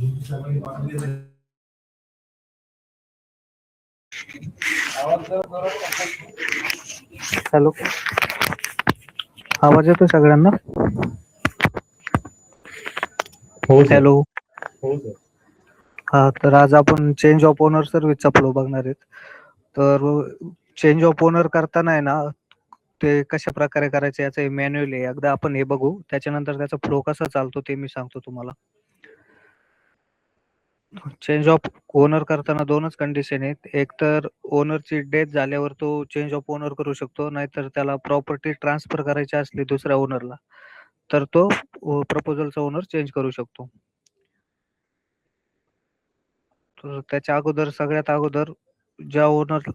Hello, आवाज येतो सगळ्यांना? हो सर. हॅलो. हा, तर आज आपण चेंज ऑफ ओनर सर्व्हिसचा फ्लो बघणार आहेत. तर चेंज ऑफ ओनर करताना आहे ना, ते कशा प्रकारे करायचं याचं मॅन्युअल आहे. एकदा आपण हे बघू, त्याच्यानंतर त्याचा फ्लो कसा चालतो ते मी सांगतो तुम्हाला. चेंज ऑफ ओनर करताना दोनच कंडिशन आहेत. एक तर ओनरची डेथ झाल्यावर तो चेंज ऑफ ओनर करू शकतो, नाहीतर त्याला प्रॉपर्टी ट्रान्सफर करायची असली दुसऱ्या ओनरला, तर तो प्रपोजलचा ओनर चेंज करू शकतो. तर त्याच्या अगोदर सगळ्यात अगोदर ज्या ओनर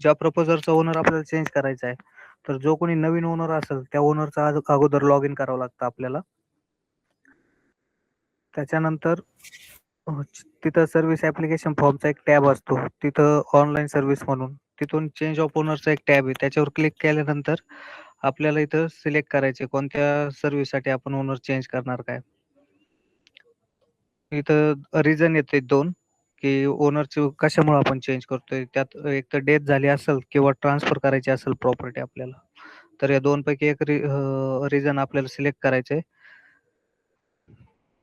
ज्या प्रपोजलचा ओनर आपल्याला चेंज करायचा आहे, तर जो कोणी नवीन ओनर असेल त्या ओनरचा अगोदर लॉग इन करावं लागतं आपल्याला. त्याच्यानंतर तिथं सर्व्हिस ऍप्लिकेशन फॉर्मचा एक टॅब असतो, तिथं ऑनलाईन सर्व्हिस म्हणून, तिथून चेंज ऑफ ओनरचा एक टॅब आहे, त्याच्यावर क्लिक केल्यानंतर आपल्याला इथं सिलेक्ट करायचे कोणत्या सर्व्हिससाठी आपण ओनर चेंज करणार काय. इथं रिझन येते दोन, की ओनरची कशामुळे आपण चेंज करतोय. त्यात एक तर डेथ झाली असेल किंवा ट्रान्सफर करायची असेल प्रॉपर्टी आपल्याला, तर या दोन पैकी एक रिझन आपल्याला सिलेक्ट करायचे.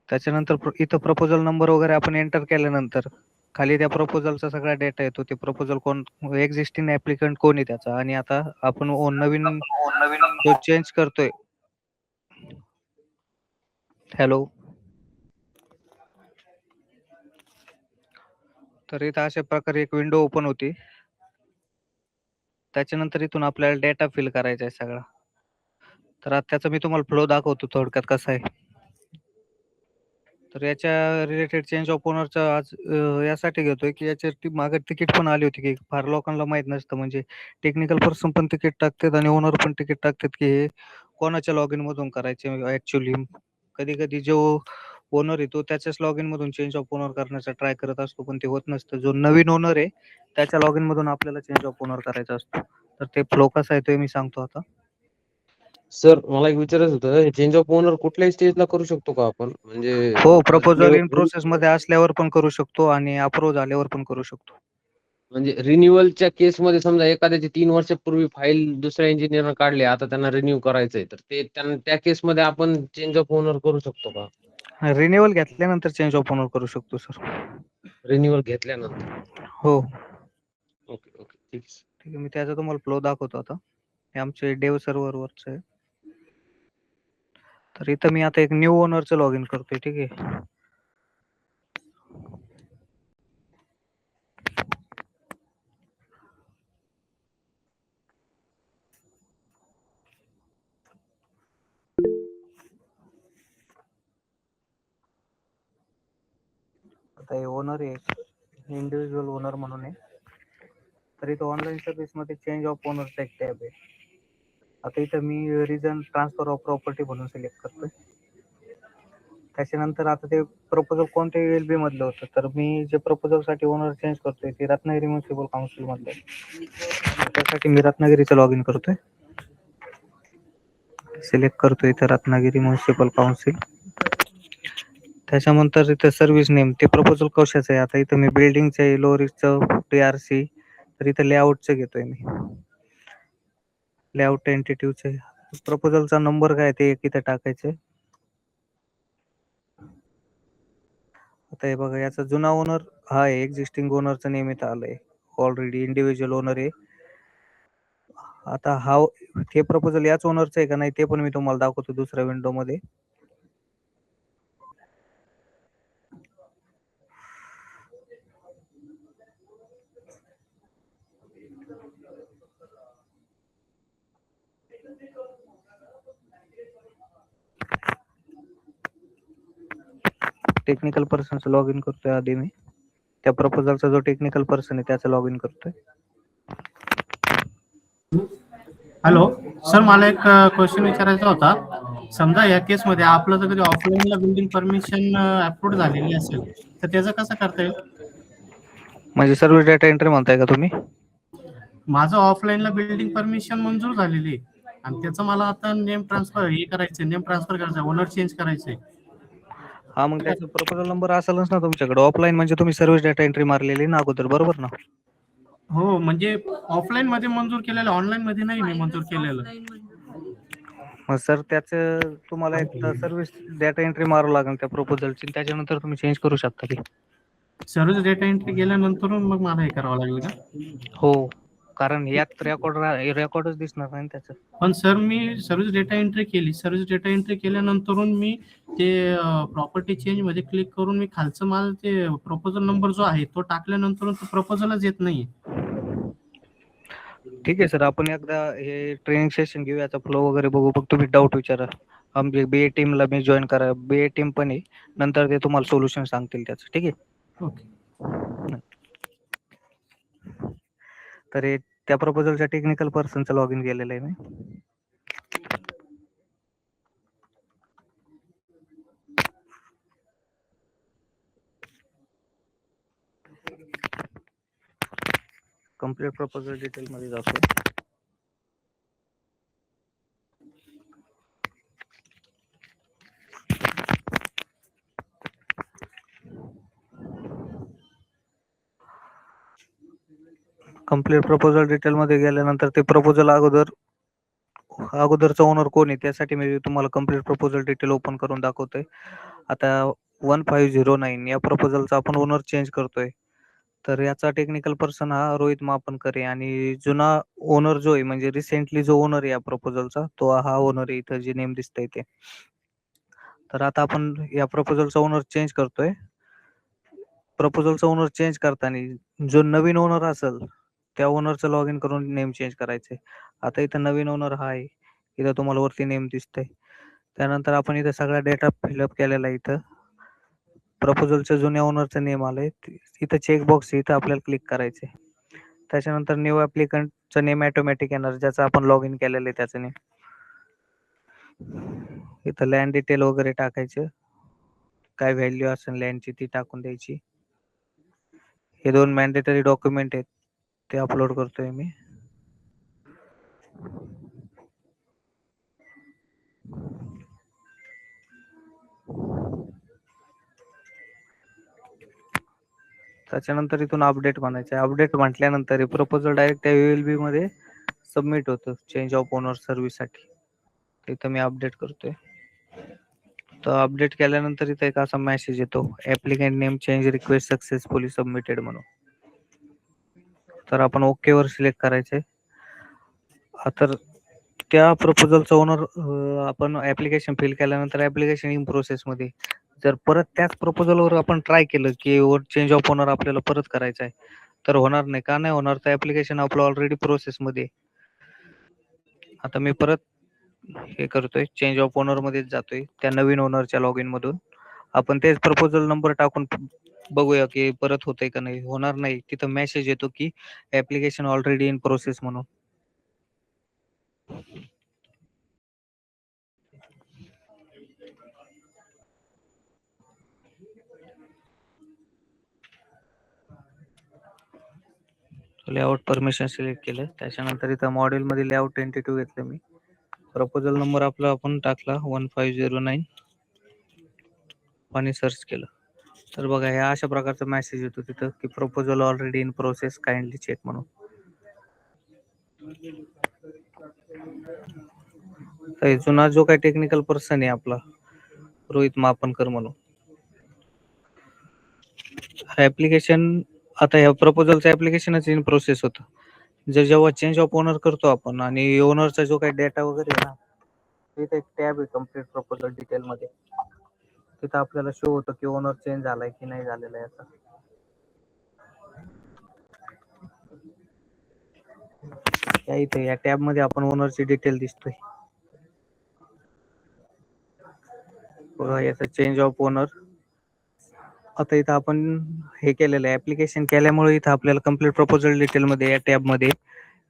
त्याच्यानंतर इथं प्रपोजल नंबर वगैरे आपण एंटर केल्यानंतर खाली त्या प्रपोजलचा सगळा डेटा येतो. ते प्रपोजल कोण, एक्झिस्टिंग ऍप्लिकंट कोण आहे त्याचा, आणि आता आपण नवीन जो चेंज करतोय. हॅलो. तर इथं अशा प्रकारे एक विंडो ओपन होती. त्याच्यानंतर इथून आपल्याला डेटा फिल करायचा आहे सगळा. तर आता त्याचा मी तुम्हाला फ्लो दाखवतो थोडक्यात कसा आहे. तर याच्या रिलेटेड चेंज ऑफ ओनरचा आज यासाठी घेतोय की याच्या मागे तिकीट पण आली होती, की फार लोकांना माहित नसतं. म्हणजे टेक्निकल पर्सन पण तिकीट टाकतात आणि ओनर पण तिकीट टाकतात, की हे कोणाच्या लॉग इन मधून करायचे ऍक्च्युली. कधी कधी जो ओनर आहे तो त्याच्याच लॉग इन मधून चेंज ऑफ ओनर करण्याचा ट्राय करत असतो, पण ते होत नसतं. जो नवीन ओनर आहे त्याच्या लॉग इन मधून आपल्याला चेंज ऑफ ओनर करायचा असतो. तर ते फ्लो कसा आहे ते मी सांगतो आता. सर, मला एक विचारायचं होतं, हे चेंज ऑफ ओनर कुठल्याही स्टेजला करू शकतो का आपण? म्हणजे हो, प्रपोजल इन प्रोसेस मध्ये असल्यावर पण करू शकतो आणि अप्रूव्ह झाल्यावर पण करू शकतो. म्हणजे रिन्युअलच्या केसमध्ये समजा एखाद्याची 3 वर्षापूर्वी फाईल दुसऱ्या इंजिनिअरनं काढली, आता त्यांना रिन्यू करायचंय, तर ते त्यांना त्या केसमध्ये आपण चेंज ऑफ ओनर करू शकतो का? रिन्युअल घेतल्यानंतर चेंज ऑफ ओनर करू शकतो सर. रिन्युअल घेतल्यानंतर. हो. Okay, okay. ठीक आहे. ठीक आहे, मी त्याचा तुम्हाला फ्लो दाखवतो आता. हे आमचे डेव सर्व्हरवरच आहे. तर इथं मी आता एक न्यू ओनरचं लॉग इन करतोय. ठीक आहे. आता हे ओनर आहे, इंडिव्हिज्युअल ओनर म्हणून आहे. तर इथं ऑनलाईन सर्व्हिस मध्ये चेंज ऑफ ओनरचा एक टॅब आहे. आता इथं मी रिझन ट्रान्सफर ऑफ प्रॉपर्टी म्हणून सिलेक्ट करतोय. त्याच्यानंतर आता ते प्रपोजल कोणत्या एलबी मधलं होतं, तर मी जे प्रपोजल साठी ओनर चेंज करतोय ते रत्नागिरी म्युन्सिपल काउन्सिल मधलं आहे. त्यासाठी मी रत्नागिरीचं लॉग इन करतोय. सिलेक्ट करतोय इथं रत्नागिरी म्युन्सिपल काउन्सिल. त्याच्यानंतर इथं सर्व्हिस नेम, ते प्रपोजल कशाचं आहे. आता इथं मी बिल्डिंगचं आहे, लोरिसचं DRC, तर इथं लेआउटचं घेतोय मी. लेआउट टेंटेटिव्हचं आहे. प्रपोजलचा नंबर काय ते एक इथं टाकायचं आहे. आता हे बघा, याचा जुना ओनर हा आहे, एक्झिस्टिंग ओनरचं नेम इथं आलंय. ऑलरेडी इंडिव्हिज्युअल ओनर आहे. आता हा हे प्रपोजल याच ओनरचं आहे का नाही ते पण मी तुम्हाला दाखवतो दुसऱ्या विंडो मध्ये. टेक्निकल पर्सनचं लॉग इन करतोय आधी मी. त्या प्रपोजलचा जो टेक्निकल पर्सन आहे त्याचं लॉग इन करतोय. हॅलो सर, मला एक क्वेश्चन विचारायचा होता. समजा या केसमध्ये आपलं जर कधी ऑफलाईनला बिल्डिंग परमिशन अप्रूव्ह झालेली असेल तर त्याचं कसं करता येईल? म्हणजे सर्व्हिस डेटा एंट्री म्हणताय का तुम्ही? माझं ऑफलाईनला बिल्डिंग परमिशन मंजूर झालेली आणि त्याचं मला आता नेम ट्रान्सफर करायचं, ओनर चेंज करायचंय. हा, मग त्याचा प्रपोजल नंबर असेलच ना तुमच्याकडे. ऑफलाईन म्हणजे तुम्ही सर्व्हिस डेटा एंट्री मारलेली ना अगोदर, बरोबर ना? हो, म्हणजे ऑफलाईन मध्ये मंजूर केलेलं, ऑनलाईन मध्ये नाही मी मंजूर केलेलं. मग सर त्याचं तुम्हाला एक सर्व्हिस डेटा एंट्री मारावं लागेल त्या प्रपोजलची, त्याच्यानंतर तुम्ही चेंज करू शकता ती. सर्व्हिस डेटा एंट्री केल्यानंतर मग मला हे करावं लागेल का? हो, कारण यात रेकॉर्डच दिसणार नाही ना त्याचं. पण सर मी सर्व्हिस डेटा एंट्री केली. सर्व्हिस डेटा एंट्री केल्यानंतरून मी ते प्रॉपर्टी चेंज मध्ये क्लिक करून मी खालचं माझं ते प्रपोजल नंबर जो आहे तो टाकल्यानंतर तो प्रपोजलच येत नाहीये. ठीक आहे सर, आपण एकदा हे ट्रेनिंग सेशन घेऊ, याचा फ्लो वगैरे बघू. मग तुम्ही डाऊट विचारा. आमची बीए टीमला मी जॉईन करा, बीए टीम पण आहे. नंतर ते तुम्हाला सोल्युशन सांगतील त्याचं. ठीक आहे. ओके. तर हे त्या प्रपोजलच्या टेक्निकल पर्सनचं लॉग इन केलेलं आहे मी. कम्प्लीट प्रपोजल डिटेल मध्ये जातो. कम्प्लीट प्रपोजल डिटेल मध्ये गेल्यानंतर ते प्रपोजल अगोदरचा ओनर कोण आहे त्यासाठी मी तुम्हाला कम्प्लीट प्रपोजल डिटेल ओपन करून दाखवतोय. आता 1509 या प्रपोजलचा आपण ओनर चेंज करतोय. तर याचा टेक्निकल पर्सन हा रोहित मापनकर आहे, आणि जुना ओनर जो आहे म्हणजे रिसेंटली जो ओनर आहे या प्रपोजलचा, तो हा ओनर आहे इथं जे नेम दिसतंय ते. तर आता आपण या प्रपोजलचा ओनर चेंज करतोय. प्रपोजलचा ओनर चेंज करताना जो नवीन ओनर असेल त्या ओनरचं लॉग इन करून नेम चेंज करायचंय. आता इथं नवीन ओनर हा आहे, इथं तुम्हाला वरती नेम दिसतंय. त्यानंतर आपण इथं सगळा डेटा फिलअप केलेला आहे. इथं प्रपोजलच्या जुन्या ओनरचं नेम आलंय, इथं चेकबॉक्स आहे, इथं आपल्याला क्लिक करायचंय. त्याच्यानंतर न्यू ऍप्लिकंटचं नेम ऑटोमॅटिक येणार, ज्याचं आपण लॉग इन केलेलं आहे त्याचं नेम. इथं लँड डिटेल वगैरे टाकायचं, काय व्हॅल्यू असेल लँडची ती टाकून द्यायची. हे 2 मॅन्डेटरी डॉक्युमेंट आहेत, ते अपलोड करतोय मी. त्याच्यानंतर इथून अपडेट म्हणायचं. अपडेट म्हटल्यानंतर हे प्रपोजल डायरेक्ट ULB मध्ये सबमिट होतं चेंज ऑफ ओनर सर्व्हिससाठी. इथं मी अपडेट करतोय. तर अपडेट केल्यानंतर इथं एक असा मेसेज येतो, applicant name change request successfully submitted म्हणून. तर आपण ओके वर सिलेक्ट करायचंय. तर त्या प्रपोजलचा ओनर आपण ऍप्लिकेशन फिल केल्यानंतर ऍप्लिकेशन इन प्रोसेस मध्ये. जर परत त्याच प्रपोजलवर आपण ट्राय केलं की चेंज ऑफ ओनर आपल्याला परत करायचा आहे, तर होणार नाही. का नाही होणार? तर ऍप्लिकेशन आपलं ऑलरेडी प्रोसेस मध्ये. आता मी परत हे करतोय, चेंज ऑफ ओनर मध्येच जातोय, त्या नवीन ओनरच्या लॉग इन मधून. आपण तेच प्रपोजल नंबर टाकून बघूया की परत होतंय का नाही. होणार नाही. तिथं मेसेज येतो की ऍप्लिकेशन ऑलरेडी इन प्रोसेस म्हणून. लेआउट परमिशन सिलेक्ट केलं. त्याच्यानंतर इथं मॉड्यूल मध्ये लेआउट एंटिटी घेतलं मी. प्रपोजल नंबर आपला आपण टाकला 1509 आणि सर्च केलं. तर बघा ह्या अशा प्रकारचा मेसेज येतो तिथं की proposal already in process, kindly check म्हणून. जुना जो काही टेक्निकल पर्सन आहे आपला रोहित मापनकर म्हणून, ऍप्लिकेशन आता ह्या प्रपोजलचं ऍप्लिकेशनच इन प्रोसेस होतं. जेव्हा चेंज ऑफ ओनर करतो आपण आणि ओनरचा जो काही डेटा वगैरे आहे ना, तिथे एक टॅब आहे कम्प्लीट प्रपोजल डिटेल मध्ये. तिथं आपल्याला शो होतं की ओनर चेंज झालाय की नाही झालेला आहे याचा. या इथे या टॅब मध्ये आपण ओनरची डिटेल दिसतोय बघा, याचा चेंज ऑफ ओनर. आता इथं आपण हे केलेलं आहे ऍप्लिकेशन केल्यामुळे इथं आपल्याला कम्प्लीट प्रपोजल डिटेल मध्ये या टॅब मध्ये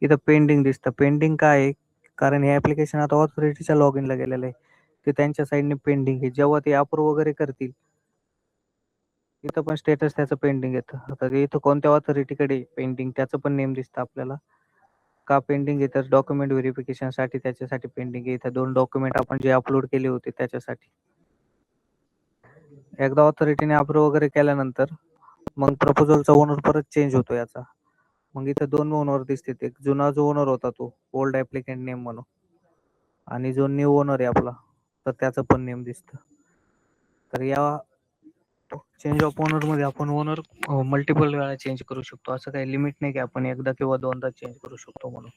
इथं पेंडिंग दिसतं. पेंडिंग काय आहे? कारण हे ऍप्लिकेशन आता ऑथॉरिटीच्या लॉग इनला गेलेलं आहे, ते त्यांच्या साईडने पेंडिंग आहे. जेव्हा ते अप्रूव्ह वगैरे करतील, इथं पण स्टेटस त्याचं पेंडिंग येतं. आता ते इथं कोणत्या ऑथॉरिटीकडे पेंडिंग त्याचं पण नेम दिसतं आपल्याला. का पेंडिंग आहे? तर डॉक्युमेंट व्हेरिफिकेशन साठी त्याच्यासाठी पेंडिंग आहे. इथं 2 डॉक्युमेंट आपण जे अपलोड केले होते त्याच्यासाठी. एकदा ऑथॉरिटीने अप्रूव्ह वगैरे केल्यानंतर मग प्रपोजलचा ओनर परत चेंज होतो याचा. मग इथे 2 ओनर दिसतात. एक जुना जो ओनर होता तो ओल्ड ॲप्लिकंट नेम म्हणून आणि जो न्यू ओनर आहे आपला, तर त्याचं पण नेम दिसतं. तर या चेंज ऑफ ओनरमध्ये आपण ओनर मल्टिपल वेळा चेंज करू शकतो. असं काही लिमिट नाही की आपण एकदा किंवा दोनदा चेंज करू शकतो म्हणून.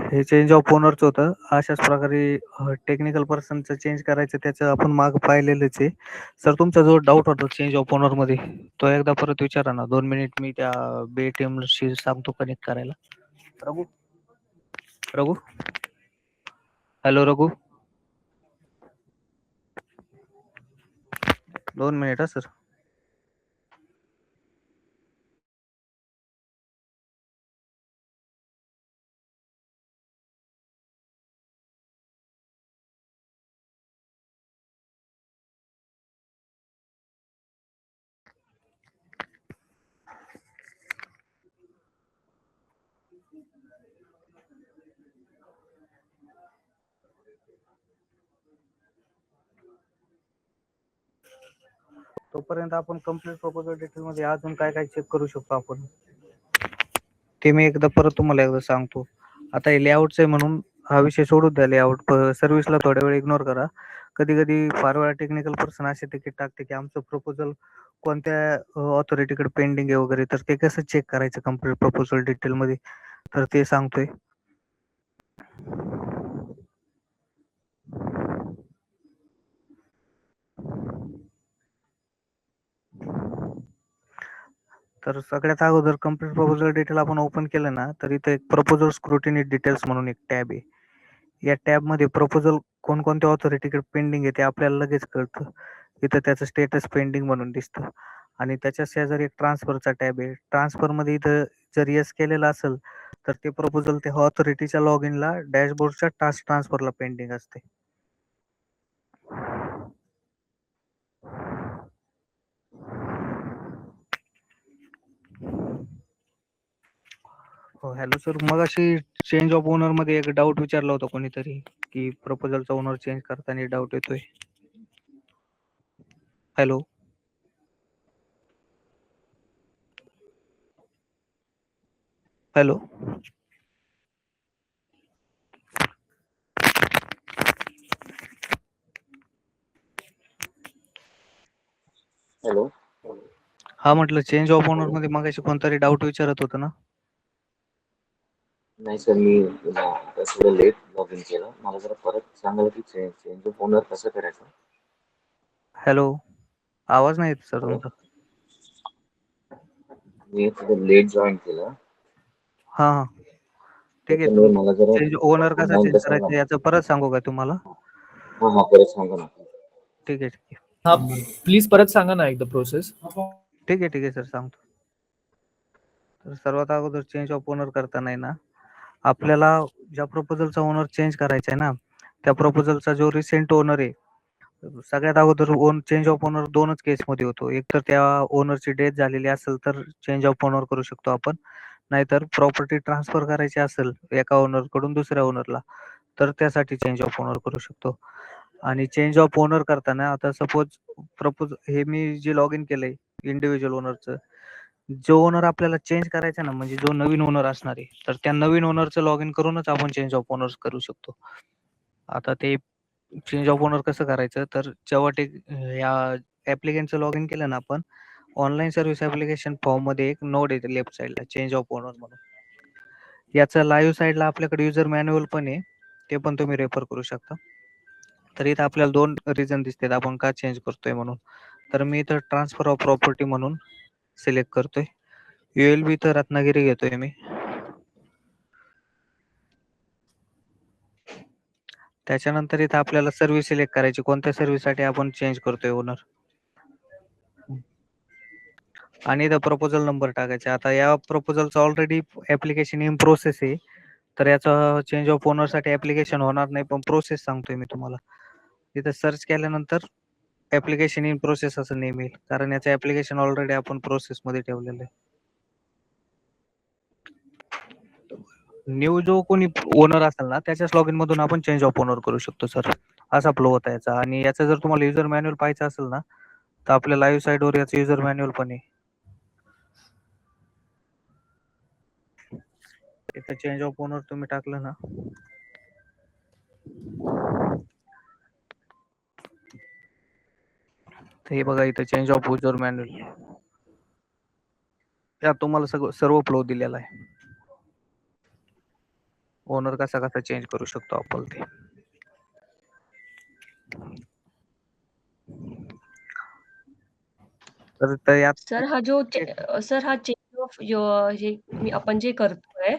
हे चेंज ऑफ ओनरचं होतं. अशाच प्रकारे टेक्निकल पर्सनचं चेंज करायचं त्याचं आपण मागं पाहिलेलंच आहे. सर तुमचा जो डाऊट होता चेंज ऑफ ओनरमध्ये तो एकदा परत विचारा ना. 2 मिनिट मी त्या BATMशी सांगतो कनेक्ट करायला. Raghu? Raghu? Hello Raghu? 2 minute sir. तोपर्यंत आपण कंप्लीट प्रपोजल डिटेलमध्ये अजून काय काय चेक करू शकतो आपण, ते मी एकदा परत तुम्हाला एकदा सांगतो. आता हे लेआउटचं आहे म्हणून हा विषय सोडून द्या. लेआउट सर्व्हिसला थोड्या वेळ इग्नोर करा. कधी-कधी फार वेळा टेक्निकल पर्सन असे तिकीट टाकते की आमचं प्रपोजल कोणत्या ऑथॉरिटीकडे पेंडिंग आहे वगैरे, तर ते कसं चेक करायचं कंप्लीट प्रपोजल डिटेलमध्ये, तर ते सांगतोय. तर सगळ्यात अगोदर कंप्लीट प्रपोजल डिटेल आपण ओपन केलं ना, तर इथे एक प्रपोजल स्क्रुटिनी डिटेल्स म्हणून एक टॅब आहे. या टॅबमध्ये प्रपोजल कोणकोणत्या ऑथॉरिटीकडे पेंडिंग आहे ते आपल्याला लगेच कळतं. इथं त्याचं स्टेटस पेंडिंग म्हणून दिसतं आणि त्याच्या शेजारी एक ट्रान्सफरचा टॅब आहे. ट्रान्सफरमध्ये इथं जर येस केलेलं असेल तर ते प्रपोजल त्या ऑथॉरिटीच्या लॉग इनला डॅशबोर्डच्या टास्क ट्रान्सफरला पेंडिंग असते. हो हॅलो सर, मगाशी चेंज ऑफ ओनर मध्ये एक डाऊट विचारला होता कोणीतरी की प्रपोजलचा ओनर चेंज करताना डाऊट येतोय. Hello hello hello. हा म्हटलं चेंज ऑफ ओनर मध्ये मगाशी कोणतरी डाऊट विचारत होतं ना. नाही सर, मी थोडं लेट लॉग इन केलं. मला जरा परत सांगाल की चेंज ऑफ ओनर कसं करायचं? हॅलो, आवाज नाही येत सर हॅलो. तुमचा. मी थोडं लेट जॉईन केलं, हा हा ठीक आहे. त्याच्यामुळे मला जरा चेंज ओनर कसा ऑनलाईन चेंज बसायला करायचा लागलं. याचं परत सांगू का तुम्हाला? हां हां, परत सांगा ना. ठीक आहे ठीक आहे हा प्लीज परत सांगा ना एकदा प्रोसेस. ठीक आहे सर सांगतो. तर सर्वात अगोदर चेंज ऑफ ओनर करताना आहे ना, आपल्याला ज्या प्रपोजलचा ओनर चेंज करायचा आहे ना, त्या प्रपोजलचा जो रिसेंट ओनर आहे, सगळ्यात अगोदर चेंज ऑफ ओनर 2च केसमध्ये होतो. एक तर त्या ओनरची डेथ झालेली असेल तर चेंज ऑफ ओनर करू शकतो आपण, नाहीतर प्रॉपर्टी ट्रान्सफर करायची असेल एका ओनर कडून दुसऱ्या ओनरला तर त्यासाठी चेंज ऑफ ओनर करू शकतो. आणि चेंज ऑफ ओनर करताना आता सपोज हे मी जे लॉग इन केलंय इंडिव्हिज्युअल ओनरचं, जो ओनर आपल्याला चेंज करायचा ना, म्हणजे जो नवीन ओनर असणार आहे, तर त्या नवीन ओनरचं लॉग इन करूनच आपण चेंज ऑफ ओनर्स करू शकतो. आता ते चेंज ऑफ ओनर कसं करायचं, तर जेव्हा या ऍप्लिकेंटचं लॉग इन केलं ना आपण, ऑनलाईन सर्व्हिस ऍप्लिकेशन फॉर्म मध्ये एक नोड येते लेफ्ट साईडला चेंज ऑफ ओनर म्हणून. याचं लाईव्ह साईडला आपल्याकडे युजर मॅन्युअल पण आहे, ते पण तुम्ही रेफर करू शकता. तर इथं आपल्याला 2 रिझन दिसतात आपण का चेंज करतोय म्हणून. तर मी इथं ट्रान्सफर ऑफ प्रॉपर्टी म्हणून सिलेक्ट करतोय. ULB तर रत्नागिरी घेतोय मी. त्याच्यानंतर इथं आपल्याला सर्व्हिस सिलेक्ट करायची, कोणत्या सर्व्हिससाठी आपण चेंज करतोय ओनर. आणि इथं प्रपोजल नंबर टाकायचा. आता या प्रपोजलचं ऑलरेडी ऍप्लिकेशन इन प्रोसेस आहे, तर याचा चेंज ऑफ ओनरसाठी ऍप्लिकेशन होणार नाही, पण प्रोसेस सांगतोय मी तुम्हाला. तिथं सर्च केल्यानंतर ऍप्लिकेशन इन प्रोसेस असं नेम येईल, कारण याचं ऍप्लिकेशन ऑलरेडी आपण प्रोसेसमध्ये ठेवलेलं आहे. न्यू जो कोणी ओनर असेल ना, त्याच्याच लॉगिन मधून आपण चेंज ऑफ ओनर करू शकतो सर. असा फ्लो होता याचा. आणि याचा जर तुम्हाला युजर मॅन्युअल पाहायचं असेल ना, तर आपल्या लाईव्ह साईडवर याचं युजर मॅन्युअल पण आहे. इथं चेंज ऑफ ओनर तुम्ही टाकलं ना, तर हे बघा इथं चेंज ऑफ युजर मॅन्युअल, त्यात तुम्हाला सर्व फ्लो दिलेला आहे. ओनर कसा कसा चेंज करू शकतो आपण ते. तर यात सर सर हा चेंज ऑफ आपण जे करतोय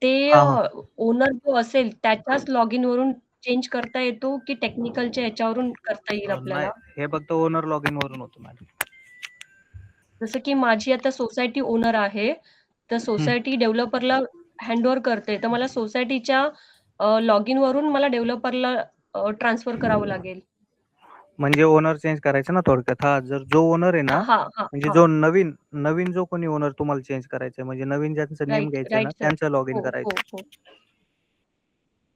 ते हा हा ओनर जो असेल त्याच्याच लॉग इन वरून चेंज करता येतो की टेक्निकलच्या याच्यावरून करता येईल नाही, आपल्याला? हे फक्त ओनर लॉग इन वरून होतं मॅडम. जसं की माझी आता सोसायटी ओनर आहे, तर सोसायटी डेव्हलपरला हँडओव्हर करते, तर मला सोसायटीच्या लॉग इन वरून मला डेव्हलपरला ट्रान्सफर करावं लागेल. म्हणजे ओनर चेंज करायचं ना थोडक्यात. हा, जर जो ओनर आहे ना, हा हा म्हणजे हा जो नवीन जो कोणी ओनर तुम्हाला चेंज करायचा आहे, म्हणजे नवीन ज्यांचं नेम राईट घ्यायचं ना, राईट सर. त्यांचं लॉग इन हो हो करायचं. हो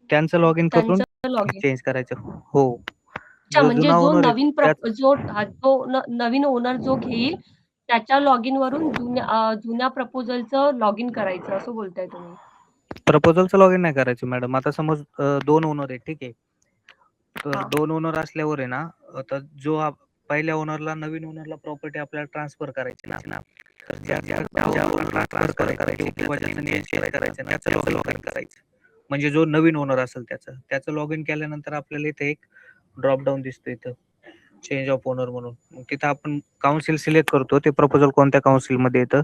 त्यांचं लॉग इन करून त्यांचं लॉग इन. चेंज करायचं. हो. अच्छा, जो म्हणजे जुना जो ओनर आहे नवीन त्याच नवीन ओनर जो घेईल त्याच्या लॉग इन वरून जुन्या प्रपोजलचं लॉग इन करायचं असं बोलताय तुम्ही? प्रपोजलचं लॉग इन नाही करायचं मॅडम. आता समज 2 ओनर आहे, ठीक आहे. तर हा 2 ओनर असल्यावर आहे ना, आता पहिल्या ओनरला नवीन ओनरला प्रॉपर्टी आपल्याला ट्रान्सफर करायची ना, तर ज्या ओनरला ट्रान्सफर करायची किंवा ज्याचं नेम चेंज करायचं ना, त्याचं लॉग इन करायचं. म्हणजे जो नवीन ओनर असेल त्याचं लॉग इन केल्यानंतर आपल्याला इथे एक ड्रॉप डाऊन दिसतो इथं चेंज ऑफ ओनर म्हणून. मग तिथं आपण काउन्सिल सिलेक्ट करतो, ते प्रपोजल कोणत्या काउन्सिलमध्ये येतं,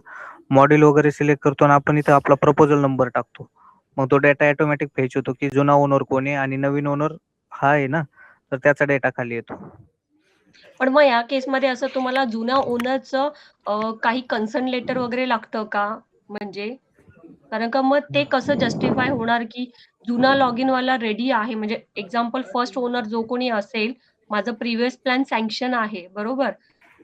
मॉडेल वगैरे सिलेक्ट करतो आणि आपण इथं आपला प्रपोजल नंबर टाकतो. मग तो डेटा ऑटोमॅटिक फेच होतो की जुना ओनर कोण आहे आणि नवीन ओनर हा आहे ना, तर त्याचा डेटा खाली येतो. पण मग या केसमध्ये असं तुम्हाला जुन्या ओनरचं काही कन्सर्न लेटर वगैरे लागतं का? म्हणजे कारण का मग ते कसं जस्टिफाय होणार की जुना लॉग इन वाला रेडी आहे, म्हणजे एक्झाम्पल फर्स्ट ओनर जो कोणी असेल, माझं प्रिव्हियस प्लॅन सँक्शन आहे, बरोबर?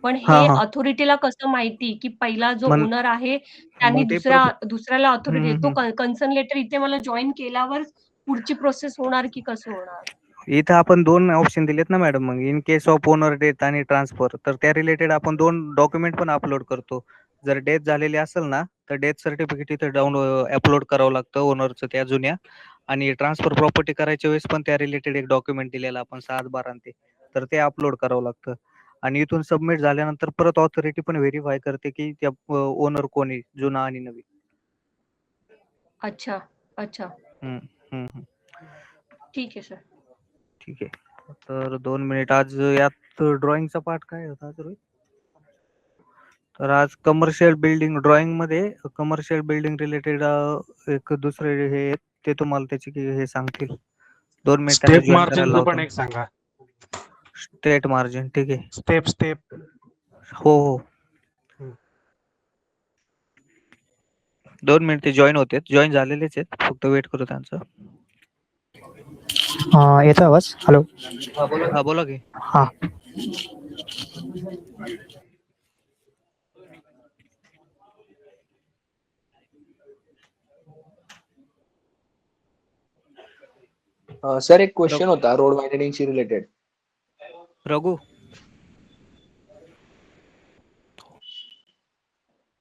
पण हा हे हा अथॉरिटीला कसं माहिती की पहिला जो मग ओनर आहे त्यांनी मग ते दुसऱ्याला हम्म, अथॉरिटी हम्म, तो हम्म. कन्सर्न लेटर इथे मला जॉईन केल्यावर पुढची प्रोसेस होणार की कसं होणार? इथं आपण 2 ऑप्शन दिलेत ना मॅडम. मग in case of owner death आणि ट्रान्सफर, तर त्या रिलेटेड आपण 2 डॉक्युमेंट पण अपलोड करतो. जर डेथ झालेली असेल ना, तर डेथ सर्टिफिकेट इथं अपलोड करावं लागतं ओनरचं त्या जुन्या. आणि ट्रान्सफर प्रॉपर्टी करायच्या वेळेस पण त्या रिलेटेड एक डॉक्युमेंट दिलेलं आपण 7/12 ते, तर ते अपलोड करावं लागतं. आणि इथून सबमिट झाल्यानंतर परत ऑथॉरिटी पण व्हेरिफाय करते की त्या ओनर कोण आहे, जुना आणि नवीन. अच्छा, अच्छा. हम्म, हम्म, हम्म. ठीक आहे सर. ठीक आहे. तर 2 मिनिट. आज यात ड्रॉइंगचा पार्ट काय होता आज रोहित? तर आज कमर्शियल बिल्डिंग ड्रॉइंगमध्ये कमर्शियल बिल्डिंग रिलेटेड एक दुसरे हे आहेत, ते तुम्हाला त्याची हे सांगतील. 2 मिनिट त्यांना स्टेप जॉईन करायला मार्जिनचं लावतो. पण एक सांगा. स्टेट मार्जिन, ठीक आहे. स्टेप हो हो. 2 मिनिट ते जॉईन होते. जॉईन झालेलेच आहेत, फक्त वेट करू त्यांचं. येतो आवाज? हॅलो. हा बोला की. हा. सर एक क्वेश्चन होता रोड वायडनिंगशी रिलेटेड. रघु.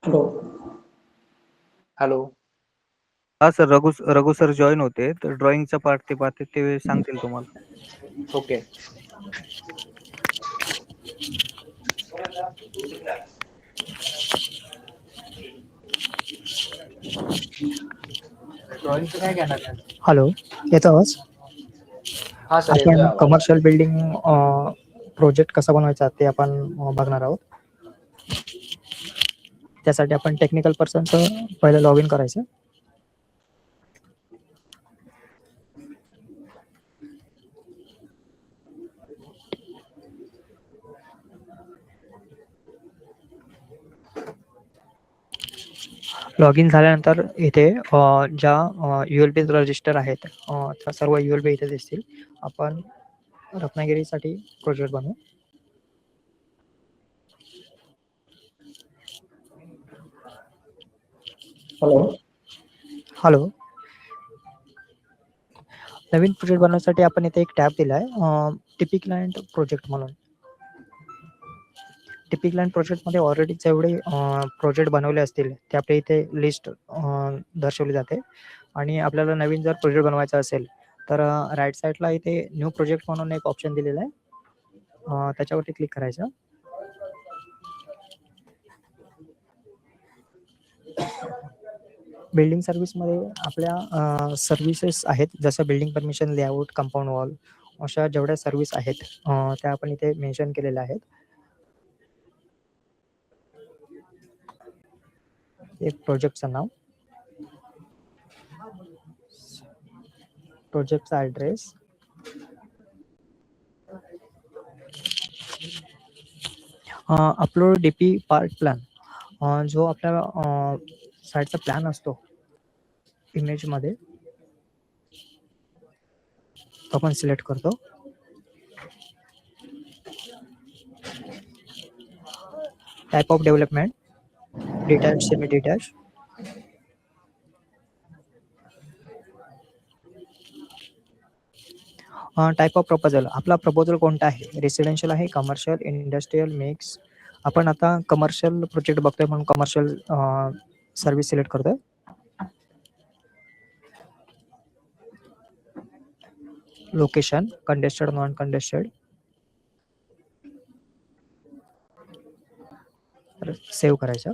हॅलो. हॅलो. हा सर, रघु सर जॉईन होते, तर ड्रॉइंगचा पार्ट ते पाहते, ते सांगतील तुम्हाला. ओके. हॅलो. येतो आवाज? हा सर, येतोय आपण आवाज. कमर्शियल बिल्डिंग प्रोजेक्ट कसा बनवायचा ते आपण बघणार आहोत. त्यासाठी आपण टेक्निकल पर्सनचं पहिलं लॉग इन करायचं. लॉग इन झाल्यानंतर इथे ज्या ULB रजिस्टर आहेत त्या सर्व ULB इथे दिसतील. आपण रत्नागिरीसाठी प्रोजेक्ट बनवू. हॅलो. हॅलो. नवीन प्रोजेक्ट बनवण्यासाठी आपण इथे एक टॅब दिला आहे, टीपी क्लायंट प्रोजेक्ट म्हणून. टीपी क्लायंट प्रोजेक्टमध्ये ऑलरेडी जेवढे प्रोजेक्ट बनवले असतील ते आपल्या इथे लिस्ट दर्शवली जाते आणि आपल्याला नवीन जर प्रोजेक्ट बनवायचा असेल तर राईट साईडला इथे न्यू प्रोजेक्ट म्हणून एक ऑप्शन दिलेला आहे. त्याच्यावरती क्लिक करायचं. बिल्डिंग सर्व्हिसमध्ये आपल्या सर्व्हिसेस आहेत, जसं building permission, layout, compound wall, अशा जेवढ्या सर्व्हिस आहेत त्या आपण इथे मेन्शन केलेल्या आहेत. एक प्रोजेक्टचं नाव, प्रोजेक्टचा address, upload DP part plan, जो आपल्या साईटचा प्लॅन असतो इमेजमध्ये तो आपण सिलेक्ट करतो. Type of development, detach, semi detach. Type of proposal, आपला प्रपोजल कोणता आहे, रेसिडेन्शियल आहे, कमर्शियल, इंडस्ट्रियल, मिक्स. आपण आता कमर्शियल प्रोजेक्ट बघतोय म्हणून कमर्शियल सर्व्हिस सिलेक्ट करतोय. Location, congested, non congested. Save करायचं.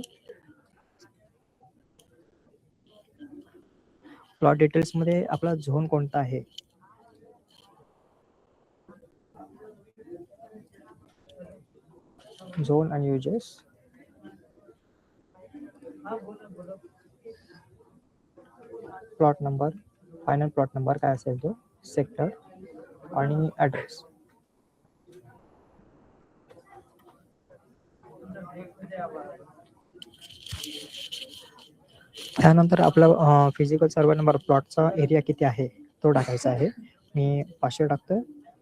प्लॉट डिटेल्स मध्ये आपला झोन कोणता आहे, झोन आणि uses. Plot number, final plot number काय असेल तो, सेक्टर आणि ॲड्रेस. त्यानंतर आपला फिजिकल सर्वे नंबर, प्लॉटचा एरिया किती आहे तो टाकायचा आहे. मी 500 टाकतोय.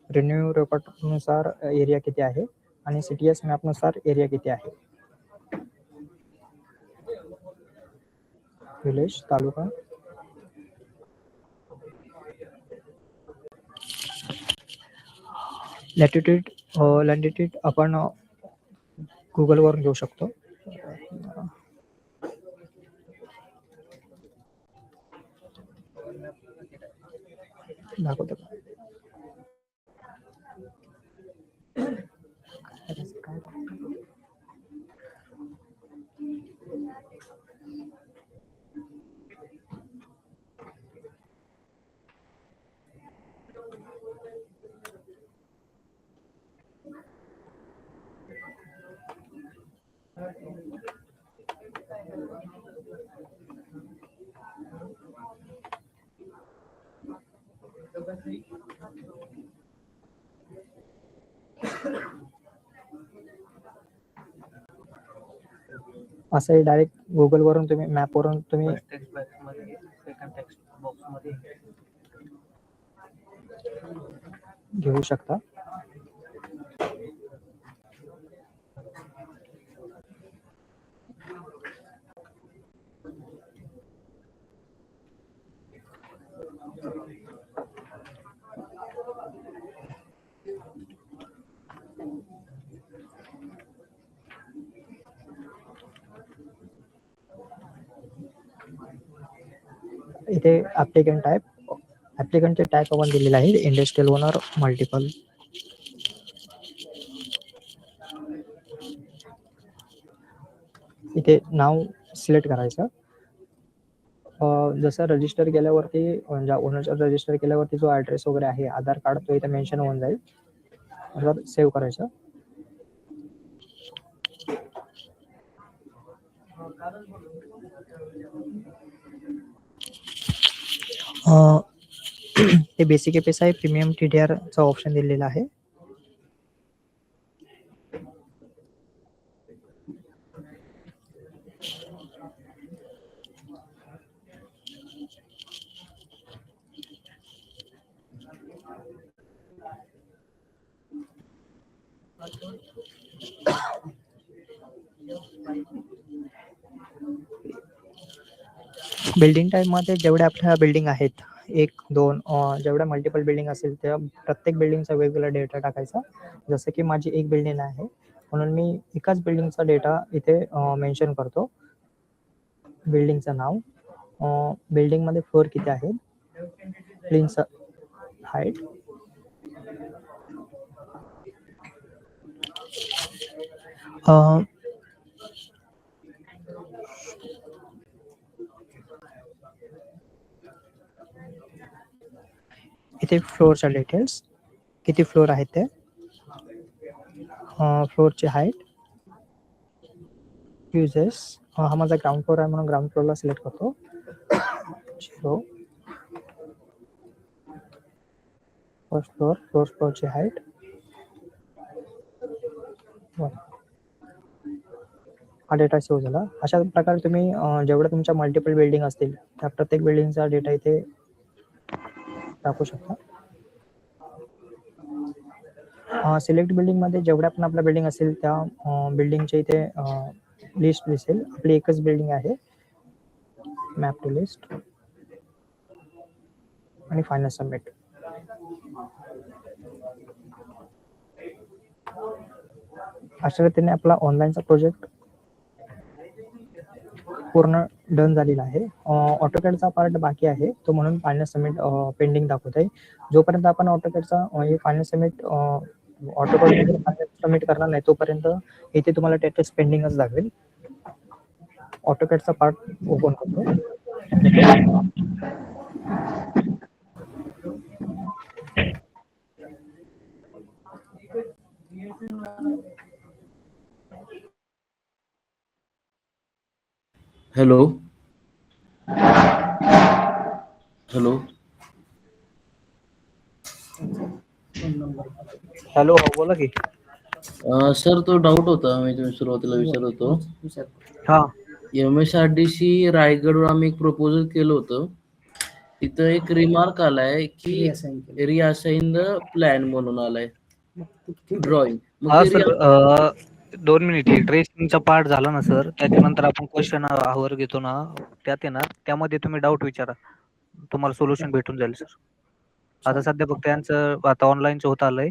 रिन्यू रिपोर्टनुसार एरिया किती आहे आणि CTS मॅपनुसार एरिया किती आहे. विलेज, तालुका, लॅटिट्यूड, लॅटिट्यूड आपण गुगलवरून घेऊ शकतो. दाखवतो का? असं डायरेक्ट गुगल वरून तुम्ही मॅप वरून तुम्ही टेक्स्ट बॉक्स मध्ये, सेकंड टेक्स्ट बॉक्स मध्ये घेऊ शकता. इथे ऍप्लिकंटचे टाईप आपण दिलेले आहे, इंडस्ट्रियल ओनर, मल्टिपल. इथे नाव सिलेक्ट करायचं. जसं रजिस्टर केल्यावरती म्हणजे ओनरचा रजिस्टर केल्यावरती जो ऍड्रेस वगैरे आहे, आधार कार्ड, तो इथे मेन्शन होऊन जाईल. सेव्ह करायचं. ते बेसिक एपीएस आहे, प्रीमियम TDR चा ऑप्शन दिलेला आहे. बिल्डिंग टाईप मध्ये जेवढ्या आपल्या बिल्डिंग आहेत 1, 2 जेवढ्या मल्टिपल बिल्डिंग असेल त्या प्रत्येक बिल्डिंगचा वेगवेगळा डेटा टाकायचा. जसं की माझी एक बिल्डिंग आहे म्हणून मी एकाच बिल्डिंगचा डेटा इथे मेन्शन करतो. बिल्डिंगचं नाव, बिल्डिंगमध्ये फ्लोअर किती आहेत, बिल्डिंगचं हाईट, इथे फ्लोअरच्या डिटेल्स, किती फ्लोअर आहेत ते, फ्लोअरची हाईट, युजेस. हा माझा ग्राउंड फ्लोअर आहे म्हणून ग्राउंड फ्लोअरला सिलेक्ट करतो. 0 फर्स्ट फ्लोअर, फर्स्ट फ्लोअरची हाईट 1. हा डेटा सेव्ह झाला. अशा प्रकारे तुम्ही जेवढ्या तुमच्या मल्टिपल बिल्डिंग असतील त्या प्रत्येक बिल्डिंगचा डेटा इथे टाकू शकता. सिलेक्ट बिल्डिंगमध्ये जेवढ्या पण आपल्या बिल्डिंग असेल त्या बिल्डिंगच्या इथे लिस्ट दिसेल. आपली एकच बिल्डिंग आहे. मॅप टू लिस्ट आणि फायनल सबमिट. अशा रीतीने आपला ऑनलाईनचा प्रोजेक्ट पूर्ण डन झालेला आहे. ऑटोकॅडचा पार्ट बाकी आहे तो म्हणून फायनल सबमिट पेंडिंग दाखवत आहे. जोपर्यंत आपण ऑटोकॅडचा हे फायनल सबमिट ऑटोकॅड सबमिट करणार नाही तोपर्यंत इथे तुम्हाला स्टेटस पेंडिंगच दाखवेल. ऑटोकॅडचा पार्ट ओपन करतो. हॅलो हॅलो हॅलो, बोला की. सर तो डाऊट होता मी तुम्ही सुरुवातीला विचारत होतो. हा, MSRDC रायगडवर आम्ही एक प्रपोजल केलं होतं. तिथं एक रिमार्क आलाय की रिअसाइन द प्लॅन म्हणून आलाय ड्रॉइंग. हा सर, 2 मिनिट. ट्रेसिंगचा पार्ट झाला ना सर, त्याच्यानंतर आपण क्वेश्चन आवर घेतो ना, त्यात आहे ना, त्यामध्ये तुम्ही डाऊट विचारा, तुम्हाला सोल्युशन भेटून जाईल सर. आता सध्या फक्त यांचं आता ऑनलाईनचं होत आलंय.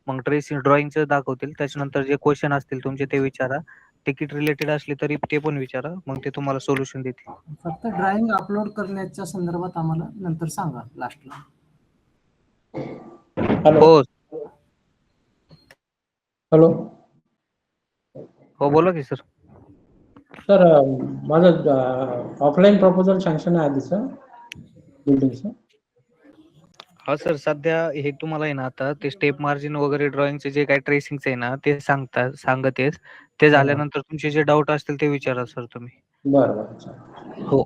मग ट्रेसिंग ड्रॉइंगचं दाखवतील. त्याच्यानंतर जे क्वेश्चन असतील तुमचे ते विचारा. तिकीट रिलेटेड असले तरी ते पण विचारा, मग ते तुम्हाला सोल्युशन देतील. फक्त ड्रॉइंग अपलोड करण्याच्या संदर्भात आम्हाला नंतर सांगा लास्टला. हो हॅलो हो, बोला की सर. सर, माझं ऑफलाईन प्रपोजल सँक्शन आहे आधीचं बिल्डिंगचं. हा सर, सध्या हे तुम्हाला आहे ना आता ते स्टेप मार्जिन वगैरे ड्रॉइंगचे जे काही ट्रेसिंगचे आहे ना ते सांगत आहेत. ते झाल्यानंतर तुमचे जे डाऊट असतील ते विचारा सर तुम्ही. बरं. हो.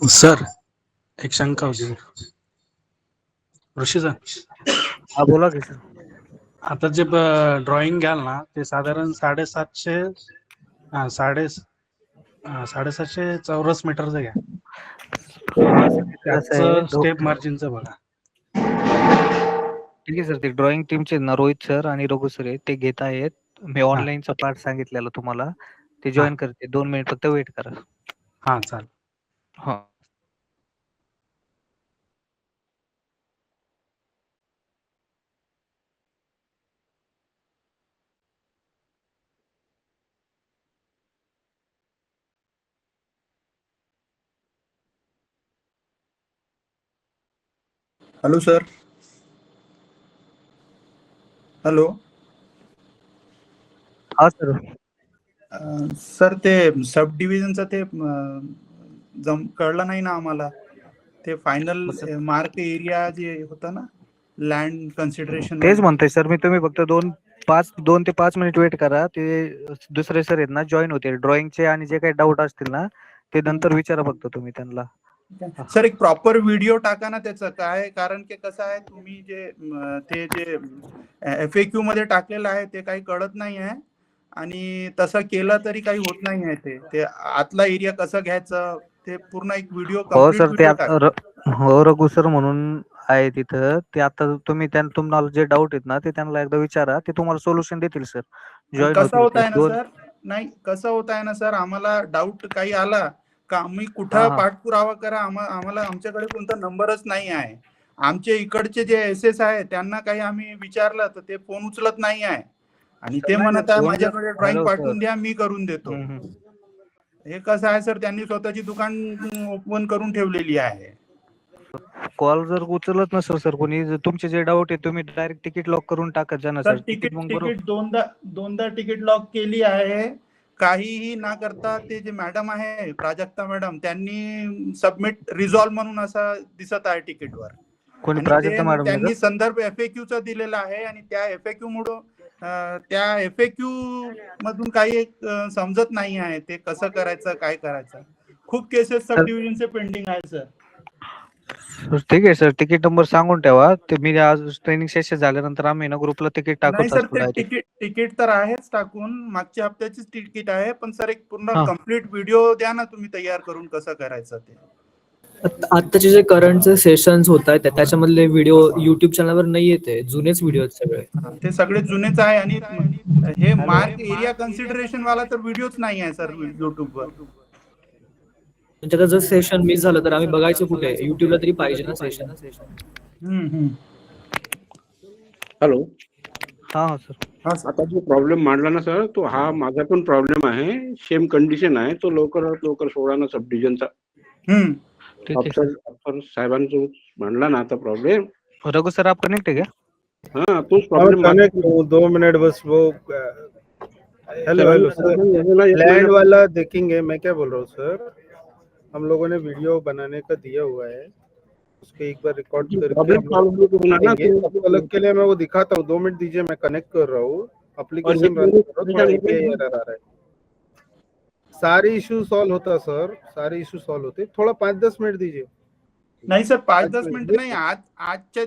सर, एक शंका होती ऋषी सर. हा, बोला की सर. आता जे ड्रॉइंग घ्याल ना ते साधारण 750 चौरस मीटरचं घ्या. त्याचं स्टेप मार्जिनचं बघा. ठीक आहे सर, ते ड्रॉइंग टीमचे ना रोहित सर आणि रघु सर आहेत, ते घेत आहेत. मी ऑनलाईनचा पार्ट सांगितलेला तुम्हाला, ते जॉईन करते. 2 मिनिट फक्त वेट करा. हा, चालेल. हा. Hello sir. हॅलो. हा सर. सर, ते सब डिव्हिजनचं ते कळलं नाही ना आम्हाला. ते फायनल मार्क एरिया जे होता ना लँड कन्सिडरेशन. तेच म्हणतोय सर मी, तुम्ही फक्त 2 ते 5 मिनिट वेट करा. ते दुसरे सर आहेत ना जॉईन होतील. ड्रॉइंगचे आणि जे काही डाऊट असतील ना ते नंतर विचारा फक्त तुम्ही त्यांना. सर, एक प्रॉपर व्हिडिओ टाका ना त्याचं काय, कारण की कसं आहे तुम्ही जे FAQ मध्ये टाकलेलं आहे ते काही कळत नाही आहे आणि तसं केलं तरी काही होत नाही आहे. ते आतला एरिया कसं घ्यायचं ते पूर्ण एक व्हिडिओ हो सर, ते टाका. हो रघु सर म्हणून आहे तिथं. ते आता तुम्ही तुम्हाला जे डाऊट आहेत ना ते त्यांना एकदा विचारा, ते तुम्हाला सोल्युशन देतील सर. जॉईन कसं होत आहे ना होतील. सर, नाही कसं होत आहे ना सर, आम्हाला डाऊट काही आला का आम्ही हा कुठं हा पाठपुरावा करा, आम्हाला आमच्याकडे कोणता नंबरच नाही आहे. आमचे इकडचे जे एस आहे त्यांना काही आम्ही विचारलं तर ते फोन उचलत नाही आहे आणि ते नाही म्हणत आहे फोन जर माझ्याकडे ड्रॉइंग हॅलो सर पाठवून द्या, मी करून देतो. हे कसं आहे सर, त्यांनी स्वतःची दुकान ओपन करून ठेवलेली आहे. कॉल जर उचलत नसेल सर कोणी, तुमचे जे डाऊट आहे तुम्ही डायरेक्ट तिकीट लॉक करून टाकत जा ना सर सर. तिकीट मग बरोबर तिकीट दोनदा तिकीट लॉक केली आहे. काहीही ना करता ते जे मॅडम आहे प्राजक्ता मॅडम, त्यांनी सबमिट रिझॉल्व म्हणून असं दिसत आहे तिकीटवर. कोणी आणि प्राजक्ता मॅडम त्यांनी संदर्भ FAQ चा दिलेला आहे आणि त्या FAQ मुळे त्या FAQ मधून काही समजत नाही आहे ते कसं करायचं, काय करायचं. खूप केसेस सब डिव्हिजनचे पेंडिंग आहे सर. ठीक आहे सर, तिकीट नंबर सांगून ठेवा. ते मी आज ट्रेनिंग सेशन झाल्यानंतर आम्ही ना ग्रुपला तिकीट नाही टाकत सर, असतो ते डायरेक्ट. तिकीट तर आहेच टाकून, मागच्या हप्त्याचीच तिकीट आहे, पण सर एक पूर्ण हा कम्प्लीट व्हिडिओ द्या ना तुम्ही तयार करून कसं करायचं ते. आत्ताचे जे करंटचे सेशन्स होत आहेत त्याच्यामधले व्हिडिओ युट्यूब चॅनलवर नाही येते, जुनेच व्हिडिओ आहेत सगळे. ते सगळे जुनेच आहे आणि हे मार्क एरिया कन्सिडरेशन वाला तर व्हिडिओच नाही आहे सर युट्यूबवर. म्हणजे आता जर सेशन मिस झालं तर आम्ही बघायचं कुठे? युट्यूबला तरी पाहिजे ना सेशन. हॅलो. हा सर. आता जो प्रॉब्लेम मांडला ना सर, तो हा माझा पण प्रॉब्लेम आहे. सेम कंडिशन आहे. तो लवकरात लवकर सोडा ना सब डिव्हिजनचा. अफसर साहेबांचं मांडला ना आता प्रॉब्लेम. रघु सर आप कनेक्ट है क्या? हाँ तोच प्रॉब्लेम कनेक्ट हूँ 2 मिनट बस वो हेलो सर, लैंड वाला देखेंगे। मैं क्या बोल रहा हूँ सर, हम लोगों ने वीडियो बनाने का दिया हुआ है, उसके एक बार रिकॉर्ड करके अलग के लिए मैं वो दिखाता हूँ। 2 मिनट दीजिए, मैं कनेक्ट कर रहा हूँ, एप्लीकेशन रन कर रहा हूँ, एरर आ रहा है। सारे इशू सॉल्व होता सर, सारे इशू सॉल्व होते, थोड़ा 5-10 मिनट दीजिए। नाही सर, 5-10 मिनिट नाही, आजच्या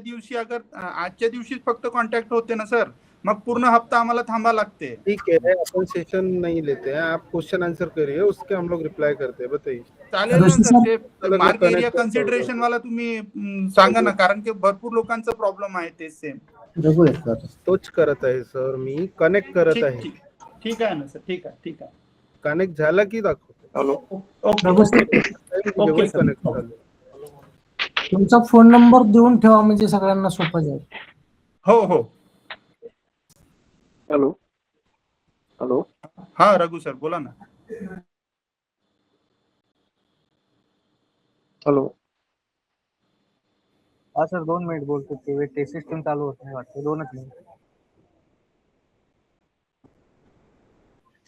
दिवशी फक्त कॉन्टॅक्ट होते ना सर, मग पूर्ण हफ्ता आम्हाला थांबा लागते. ठीक है, अपन सेशन नहीं लेते हैं, आप क्वेश्चन आंसर करिए, उसके हम लोग रिप्लाई करते हैं। बताइए चालेल ना सर, ते मार्क एरिया कन्सिडरेशन वाला तुम्ही सांगा ना, कारण की भरपूर लोकांचा प्रॉब्लेम आहे ते सेम. तोच करत आहे सर, मी कनेक्ट करत आहे. ठीक आहे ना सर, ठीक आहे. कनेक्ट झाला की दाखवतो. ओके कनेक्ट झालं. तुमचा फोन नंबर देऊन ठेवा म्हणजे सगळ्यांना सोपं जाईल. हो. हॅलो. हा रघु सर बोला ना. हॅलो. हा सर 2 मिनिट बोलतो, ते सिस्टम चालू होत नाही वाटतं. 2च मिनिट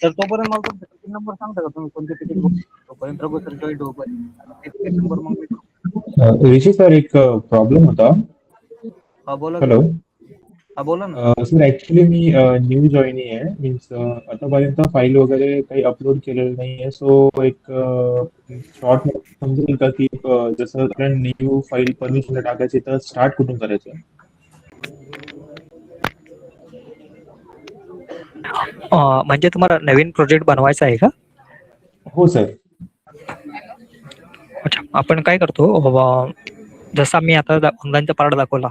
सर. तोपर्यंत मला तिकीट नंबर सांगता का तुम्ही, कोणते तिकीट बुक तोपर्यंत रघु सर जॉईन होईपर्यंत तिकीट नंबर मग मी. ऋषी सर एक प्रॉब्लेम होता. हा बोला. हॅलो. हा बोला ना सर, ऍक्च्युली मी न्यू जॉईनी आहे, मीन्स आतापर्यंत फाईल वगैरे काही अपलोड केलेलं नाही आहे. सो एक शॉर्ट समजेल का की जसं आपण न्यू फाईल परमिशन टाकायची तर स्टार्ट कुठून करायचं? म्हणजे तुम्हाला नवीन प्रोजेक्ट बनवायचा आहे का? हो सर. अच्छा, आपण काय करतो, जसा मी आता ऑनलाईनचा पार्ट दाखवला,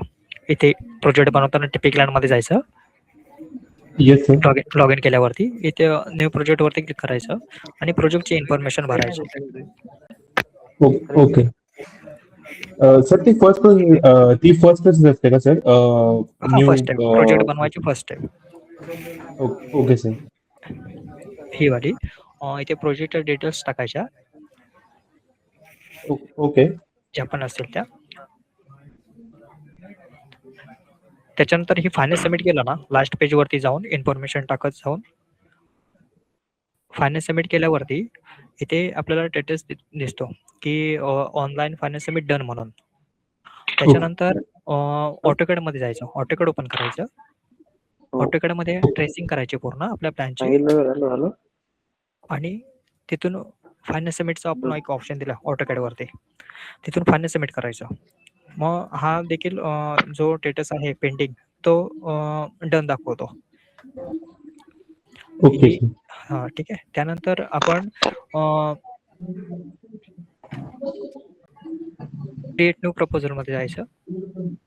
इथे प्रोजेक्ट बनवताना टिपिक लँड मध्ये जायचं. Yes sir. लॉग इन केल्यावरती इथे न्यू प्रोजेक्ट वरती क्लिक करायचं आणि प्रोजेक्टची इन्फॉर्मेशन भरायची. ओके सर, ती फर्स्ट प्रोसेस असते का सर? फर्स्ट टाइम प्रोजेक्ट बनवायची फर्स्ट टाइम. Okay sir. ही वाली इथे प्रोजेक्ट डिटेल्स टाकायच्या, ओके, ज्या पण असतील त्या. त्याच्यानंतर ही फायनल सबमिट केलं ना, लास्ट पेज वरती जाऊन इन्फॉर्मेशन टाकत जाऊन फायनल सबमिट केल्यावरती इथे आपल्याला स्टेटस दिसतो की ऑनलाईन फायनल सबमिट डन म्हणून. त्याच्यानंतर ऑटोकॅड मध्ये जायचं, ऑटोकॅड ओपन करायचं, ऑटोकॅड मध्ये ट्रेसिंग करायची पूर्ण आपल्या प्लॅनची, आणि तिथून फायनल सबमिटचा आपण एक ऑप्शन दिला ऑटोकॅड वरती, तिथून फायनल सबमिट करायचं. मग हा देखील जो स्टेटस आहे पेंडिंग तो डन दाखवतो. ओके. हा ठीक आहे. त्यानंतर आपण क्रिएट न्यू प्रपोजल मध्ये जायचं,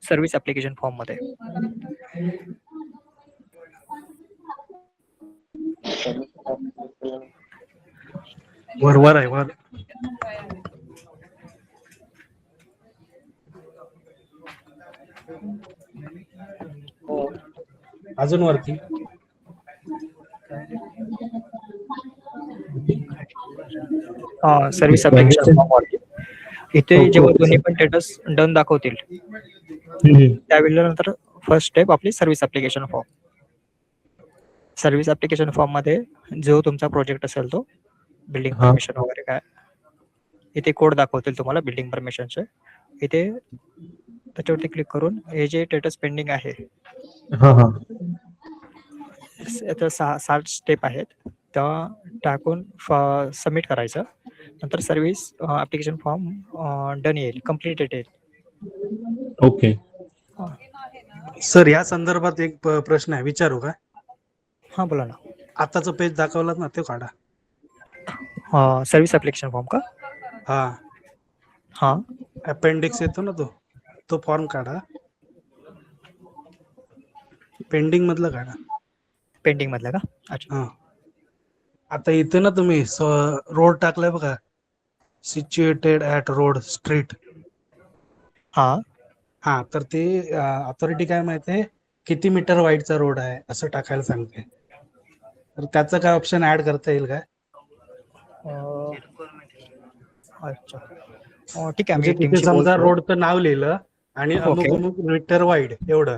सर्व्हिस ऍप्लिकेशन फॉर्म मध्ये. वर आहे वर. अजून वरती. सर्व्हिस ऍप्लिकेशन फॉर्म इथे जेव्हा दोन्ही पण स्टेटस डन दाखवतील त्यावेळेला नंतर फर्स्ट स्टेप आपली service application form. Service application form मध्ये जो तुमचा प्रोजेक्ट असेल तो बिल्डिंग परमिशन वगैरे काय इथे कोड दाखवतील तुम्हाला बिल्डिंग परमिशनचे. इथे त्याच्यावरती क्लिक करून हे जे स्टेटस पेंडिंग आहे आता 7 स्टेप आहेत त्या टाकून सबमिट करायचं. नंतर सर्व्हिस ऍप्लिकेशन फॉर्म डन येईल, कम्प्लीटेड येईल. ओके सर या संदर्भात एक प्रश्न आहे, विचारू का? हा बोला ना. आताचं पेज दाखवलात ना ते काढा. सर्व्हिस ऍप्लिकेशन फॉर्म का? हा अपेंडिक्स येतो ना तो फॉर्म काढा. पेंडिंग मधलं काढा. पेंडिंग मधलं का? अच्छा. आता इथे ना तुम्ही रोड टाकलाय बघा, सिच्युएटेड ऍट रोड स्ट्रीट. हा तर ते अथॉरिटी काय माहितीये किती मीटर वाईडचा रोड आहे असं टाकायला सांगते. तर त्याचं काय ऑप्शन ऍड करता येईल काय? अच्छा ठीक आहे. म्हणजे तिथे समजा रोडचं नाव लिहिलं आणि अमुक अमुक मीटर वाईड एवढं,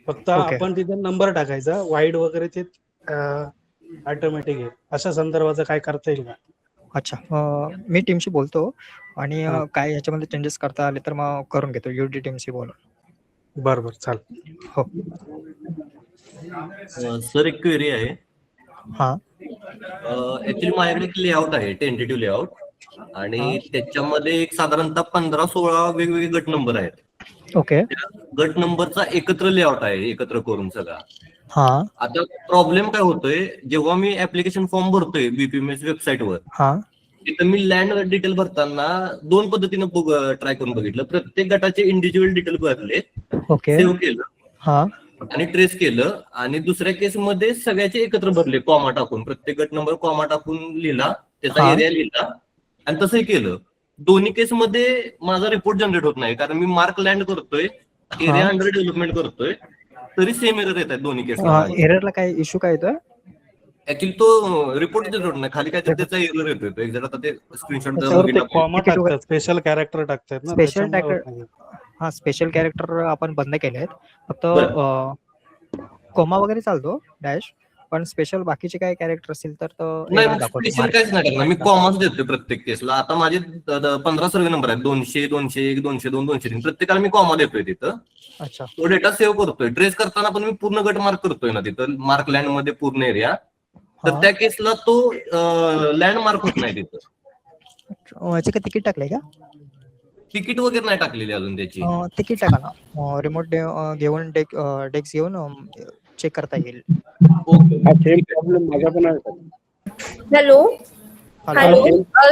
फक्त आपण तिथे नंबर टाकायचा, वाईड वगैरे ते ऑटोमॅटिक आहे. अशा संदर्भाचं काय करता येईल का? अच्छा मी टीमशी बोलतो आणि काय ह्याच्यामध्ये चेंजेस करता आले तर मग करून घेतो युडी टीमशी बोलून. बरोबर चाल. हो सर एक क्वेरी आहे. ऍक्च्युली माझ्याकडे एक लेआउट आहे, टेंटेटिव्ह लेआउट, आणि त्याच्यामध्ये एक साधारणतः 15-16 वेगवेगळे गट नंबर आहेत. ओके. गट नंबरचा एकत्र लेआउट आहे, एकत्र करून सगळा. आता प्रॉब्लेम काय होतोय, जेव्हा मी ऍप्लिकेशन फॉर्म भरतोय बीपीएमएस वेबसाईटवर, तिथं मी लँड डिटेल भरताना 2 पद्धतीनं ट्राय करून बघितलं. प्रत्येक गटाचे इंडिव्हिज्युअल डिटेल भरले, सेव्ह केलं आणि ट्रेस केलं, आणि दुसऱ्या केसमध्ये सगळ्याचे एकत्र भरले कॉमा टाकून, प्रत्येक गट नंबर कॉमा टाकून लिहिला, त्याचा एरिया लिहिला आणि तसंही केलं. दोन्ही केसमध्ये माझा रिपोर्ट जनरेट होत नाही, कारण मी मार्क लँड करतोय, एरिया अंडर डेव्हलपमेंट करतोय, तरी सेम एरर येत आहेत दोन्ही केसमध्ये. एररला काय इश्यू काय येतोय? ऍक्च्युली तो रिपोर्ट जनरेट नाही, खाली काय त्याचा एरर येतोय. एक्झॅक्ट आता ते स्क्रीनशॉट स्पेशल कॅरेक्टर टाकतात ना. स्पेशल कॅरेक्टर स्पेशल कॅरेक्टर आपण बंद केले आहेत. फक्त कोमा वगैरे चालतो डॅश, पण स्पेशल बाकीचे काय कॅरेक्टर असतील तर स्पेशल काहीच नाही करणार, मी कॉमर्स देतोय प्रत्येक केसला. आता माझे 15 सर्वे नंबर आहेत, 200, 201, 202, 203, प्रत्येकाला मी कॉमा देतोय तिथं. अच्छा. तो डेटा सेव्ह करतोय. ट्रेस करताना पण मी पूर्ण गट मार्क करतोय ना तिथं, मार्क लँड मध्ये पूर्ण एरिया, तर त्या केसला तो लँड मार्क होत नाही तिथं. याचे काय तिकीट टाकलंय का? तिकीट वगैरे नाही टाकलेली अजून त्याची. तिकीट टाका ना, रिमोट घेऊन डेस्क घेऊन चेक करता येईल. हॅलो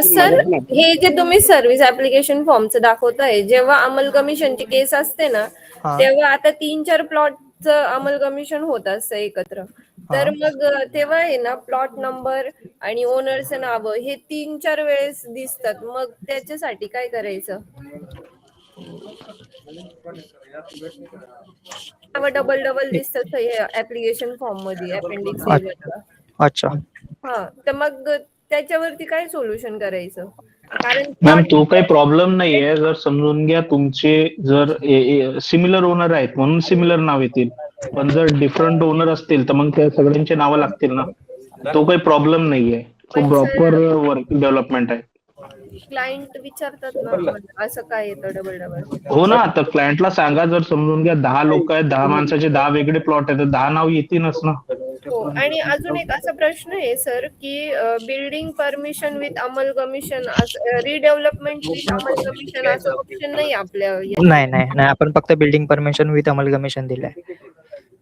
सर, हे जे तुम्ही सर्व्हिस ऍप्लिकेशन फॉर्मचं दाखवताय, जेव्हा अंमल कमिशनची केस असते ना, तेव्हा आता 3-4 प्लॉटचं अंमल कमिशन होत असतं एकत्र, तर मग तेव्हा आहे ना प्लॉट नंबर आणि ओनरचं नाव हे 3-4 वेळेस दिसतात. मग त्याच्यासाठी काय करायचं? डबल दिसतात ऍप्लिकेशन फॉर्म मध्ये अपेंडिक्स. अच्छा. तर मग त्याच्यावरती काय सोल्युशन करायचं? कारण मॅम तो काही प्रॉब्लेम नाहीये. जर समजून घ्या, तुमचे जर सिमिलर ओनर आहेत म्हणून सिमिलर नाव येतील, पण जर डिफरंट ओनर असतील तर मग त्या सगळ्यांची नावं लागतील ना. तो काही प्रॉब्लेम नाहीये, तो प्रॉपर वर्किंग डेव्हलपमेंट आहे. क्लायंट विचारतात ना असं काय येतं डबल. हो ना, तर क्लायंटला सांगा, जर समजून घ्या 10 लोक आहेत, 10 माणसाचे 10 वेगळे प्लॉट आहेत, 10 नाव येतीलच ना. हो. आणि अजून एक असा प्रश्न आहे सर, की बिल्डिंग परमिशन विथ अंमल कमिशन, रिडेव्हलपमेंट विथ अंमल कमिशन असं ऑप्शन नाही आपल्या. नाही, आपण फक्त बिल्डिंग परमिशन विथ अंमल कमिशन दिलंय.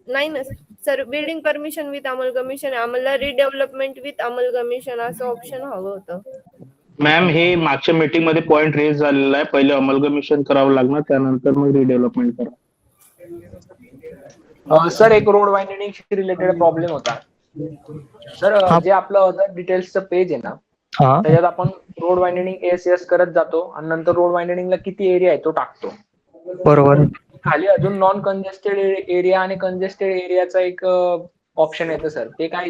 नाही ना सर, बिल्डिंग परमिशन विथ अंमल कमिशन, आम्हाला रिडेव्हलपमेंट विथ अंमल कमिशन असं ऑप्शन हवं होतं. मॅम हे मागच्या मीटिंग मध्ये पॉइंट रेज झालेला आहे. पहिले अंमल कमिशन करावं लागणार, त्यानंतर मग रिडेव्हलपमेंट करा. सर एक रोड वायंडिंग रिलेटेड प्रॉब्लेम होता सर. जे आपलं अदर डिटेल्सचं पेज आहे ना, त्याच्यात आपण रोड वायंडिंग एस करत जातो आणि नंतर रोड वायंडिंगला किती एरिया आहे तो टाकतो. बरोबर. खाली अजून नॉन कंजेस्टेड एरिया आणि कंजेस्टेड एरियाचा एक ऑप्शन येतं सर. ते काय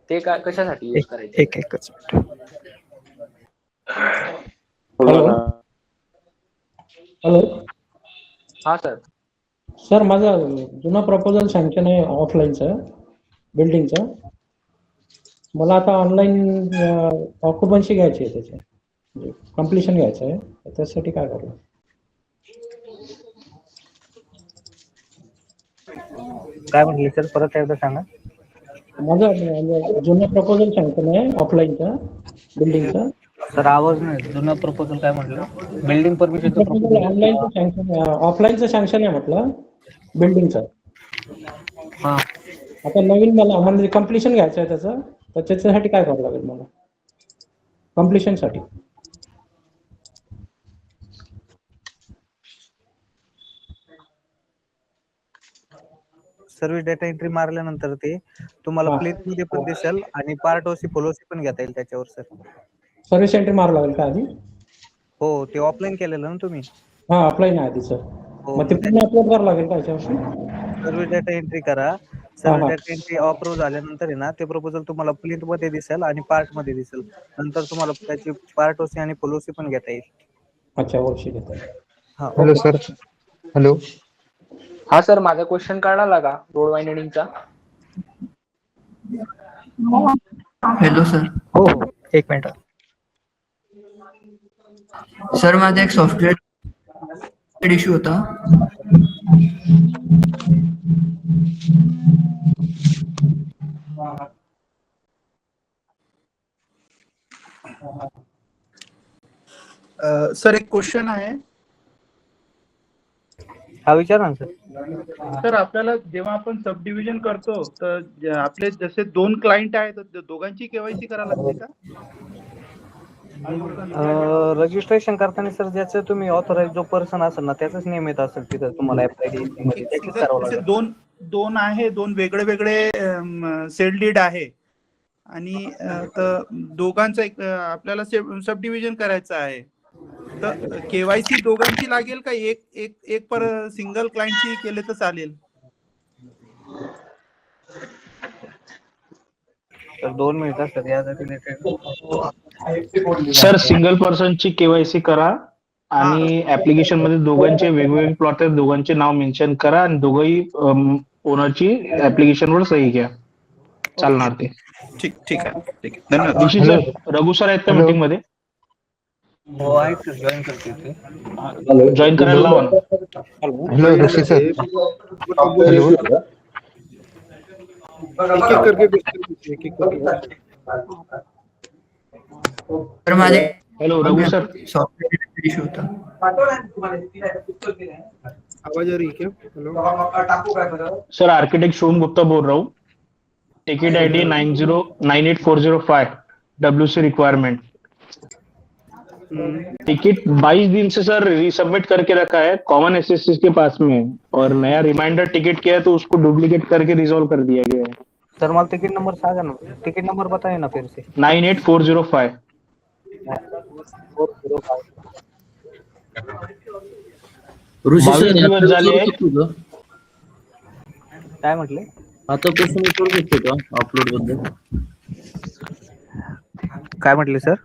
ते काय कशासाठी यूज करायचं? एकच हॅलो. हा सर. सर माझा जुना प्रपोजल सँक्शन आहे ऑफलाईनचं बिल्डिंगचं. मला आता ऑनलाईन ऑक्युपन्सी घ्यायची आहे त्याची कम्प्लिशन घ्यायचं आहे. त्यासाठी काय करू? काय म्हटले सर, परत एकदा सांगा. माझा जुना प्रपोजल सँक्शन आहे ऑफलाईनचा बिल्डिंगचा. सर आवाज नाही. जुना प्रपोजल काय म्हटलं? बिल्डिंग परमिशन ऑनलाईनचं सँक्शन ऑफलाईनचं सँक्शन आहे म्हटलं बिल्डिंगचं. आता नवीन मला म्हणजे कम्प्लिशन घ्यायचं आहे त्याचं. तर त्याच्यासाठी काय करावं लागेल मला कम्प्लिशनसाठी? सर्व्हिस डेटा एंट्री मारल्यानंतर ते तुम्हाला प्लेट मध्ये पण दिसेल आणि पार्ट ओसी फुल ओसी पण घेता येईल त्याच्यावर सर. सर्व्हिस एंट्री मारावं लागेल का आधी? हो, ते ऑफलाईन केलेलं ना तुम्ही. हा ऑफलाईन आहे आधीच. मग ते पुन्हा अपलोड करावं लागेल का याच्यावरती? सर्व्हिस डेटा एंट्री करा. सर्व्हिस डेटा एंट्री अप्रूव्ह झाल्यानंतर आहे ना ते प्रपोजल तुम्हाला प्रिंट मध्ये दिसेल आणि पार्ट मध्ये दिसेल. नंतर तुम्हाला त्याची पार्ट ओसी आणि फुल ओसी पण घेता येईल. अच्छा, वर्षी घेता येईल. Hello sir. हॅलो. हा सर, माझा क्वेश्चन कळाला का रोड वायंडिंगचा? Hello sir. हो हो, एक मिनिट सर, माझा एक सॉफ्टवेअर इश्यू होता. सर एक क्वेश्चन आहे. हा विचारा ना सर. सर आपल्याला जेव्हा आपण सब डिव्हिजन करतो तर आपले जसे 2 क्लायंट आहेत तर दोघांची केवायसी करायला लागते का? रजिस्ट्रेशन करताना सर ज्याचं तुम्ही ऑथराइज जो पर्सन असेल ना त्याचाच नेम येत असेल तिथं तुम्हाला ऍप्लाय मध्ये त्याचीच करावं लागेल. दोन आहे, 2 वेगळे वेगळे सेल डीड आहे आणि तर दोघांचं एक आपल्याला सब डिव्हिजन करायचं आहे. तर केवायसी दोघांची लागेल का एक पर सिंगल क्लायंटची केले तर चालेल? तर 2 मिनिटं सर यासाठी सर सिंगल पर्सनची केवायसी करा आणि ऍप्लिकेशन मध्ये दोघांचे वेगवेगळे प्लॉट आहेत, दोघांचे नाव मेन्शन करा आणि दोघंही ओनरची ऍप्लिकेशन वर सही घ्या. चालणार ते. ठीक आहे. धन्यवाद. रघु सर आहेत का मीटिंग मध्ये? हो आहेत सर, जॉईन करते ते. जॉईन करायला लावा ना. हॅलो ऋषी सर. हॅलो. एक एक करके सर माझे hello Raghu sir. Software issue होता. आवाज आ रही है क्या? Hello sir, architect Shubham Gupta बोल रहा हूँ. Ticket ID 909405 WC requirement. Ticket 22 दिन से सर रिसबमिट करके रखा है, कॉमन एसएससी के पास में, और नया रिमाइंडर टिकट किया है तो उसको डुप्लीकेट करके रिजॉल्व कर दिया गया है. सर मला तिकीट नंबर सांगा ना. तिकीट नंबर बताइए ना फिर से. 98405. ऋषी सर, 22 दिवस झाले. काय म्हटले? आता प्रश्न विचारू शकतो का अपलोड बद्दल? काय म्हटले सर?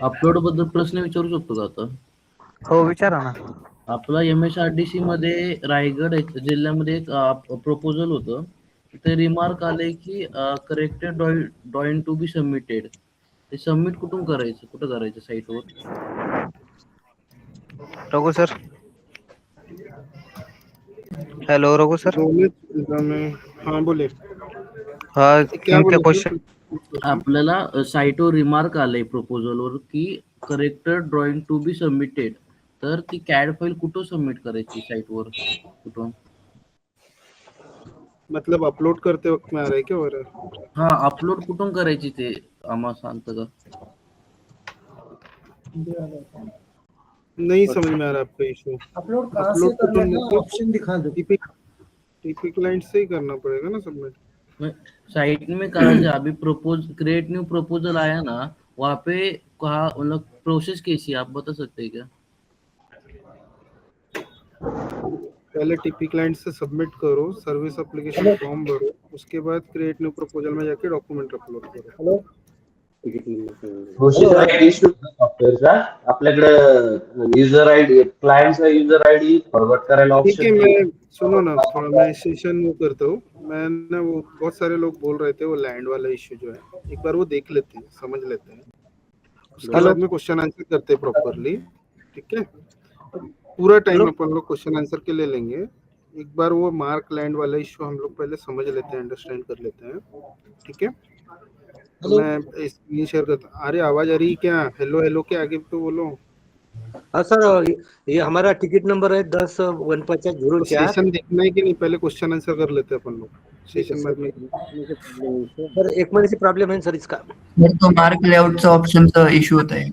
अपलोड बद्दल प्रश्न विचारू शकतो का आता? हो विचारा ना. आपला MSRDC मध्ये रायगड जिल्ह्यामध्ये एक प्रपोजल होतं. ते रिमार्क आले की corrected drawing to be submitted. ते सबमिट कुठून करायचं, कुठं करायचं साईटवर? Raghu sir. Hello Raghu sir. हाँ बोले. हा इनके क्वेश्चन आपल्याला साईटवर रिमार्क आलंय प्रपोजलवर की corrected drawing to be submitted. तर ती कॅड फाईल कुठं सबमिट करायची साईटवर, कुठून? मतलब अपलोड करते वक्त में आ रहा है क्या हो रहा है? हाँ, अपलोड कुठून करायची ते आम्हाला सांगता का? नहीं समझ में आ रहा आपका इशू. अपलोड कहाँ से करना है? ऑप्शन दिखा दो. टीपी क्लाइंट से ही करना पड़ेगा ना सबमिट. साइट में कहा जाए अभी क्रिएट न्यू प्रपोजल आया ना, वहाँ पे कहा मतलब प्रोसेस कैसी है, आप बता सकते हैं क्या? पहले टीपी क्लाइंट से सबमिट करो, सर्विस एप्लीकेशन फॉर्म भरो, उसके बाद क्रिएट न्यू प्रपोजल में जाके डॉक्यूमेंट अपलोड करो. प्रोसिजर आयडी इश्यू सॉफ्टवेअरचा आपल्याकडे युजर आयडी, क्लायंटचा युजर आयडी फॉरवर्ड करायला ठीक है, ऑप्शन मैं सुनो ना थोड़ा, मैं सेशन वो करता हूँ. मैं ना वो बहुत सारे लोग बोल रहे थे वो लैंड वाला इश्यू जो है, एक बार वो देख लेते हैं, समझ लेते हैं, उसके बाद में क्वेश्चन आंसर करते हैं प्रॉपरली. ठीक है, पूरा टाइम अपन लोग क्वेश्चन आंसर के ले लेंगे. एक बार वो मार्क लैंड वाला इश्यू हम लोग पहले समझ लेते हैं, अंडरस्टैंड कर लेते हैं. ठीक है, तो मैं स्क्रीन शेयर करता. अरे आवाज आ रही है क्या? हेलो हेलो के आगे तो बोलो. हाँ सर, ये हमारा टिकट नंबर है 10-150-04. सेशन देखना है कि नहीं, पहले क्वेश्चन आंसर कर लेते हैं अपन लोग. सेशन बाद में सर एक महिन्याची प्रॉब्लेम आहे सर इसका. तो मार्क लेआउटचा ऑप्शनचा इश्यू होता है.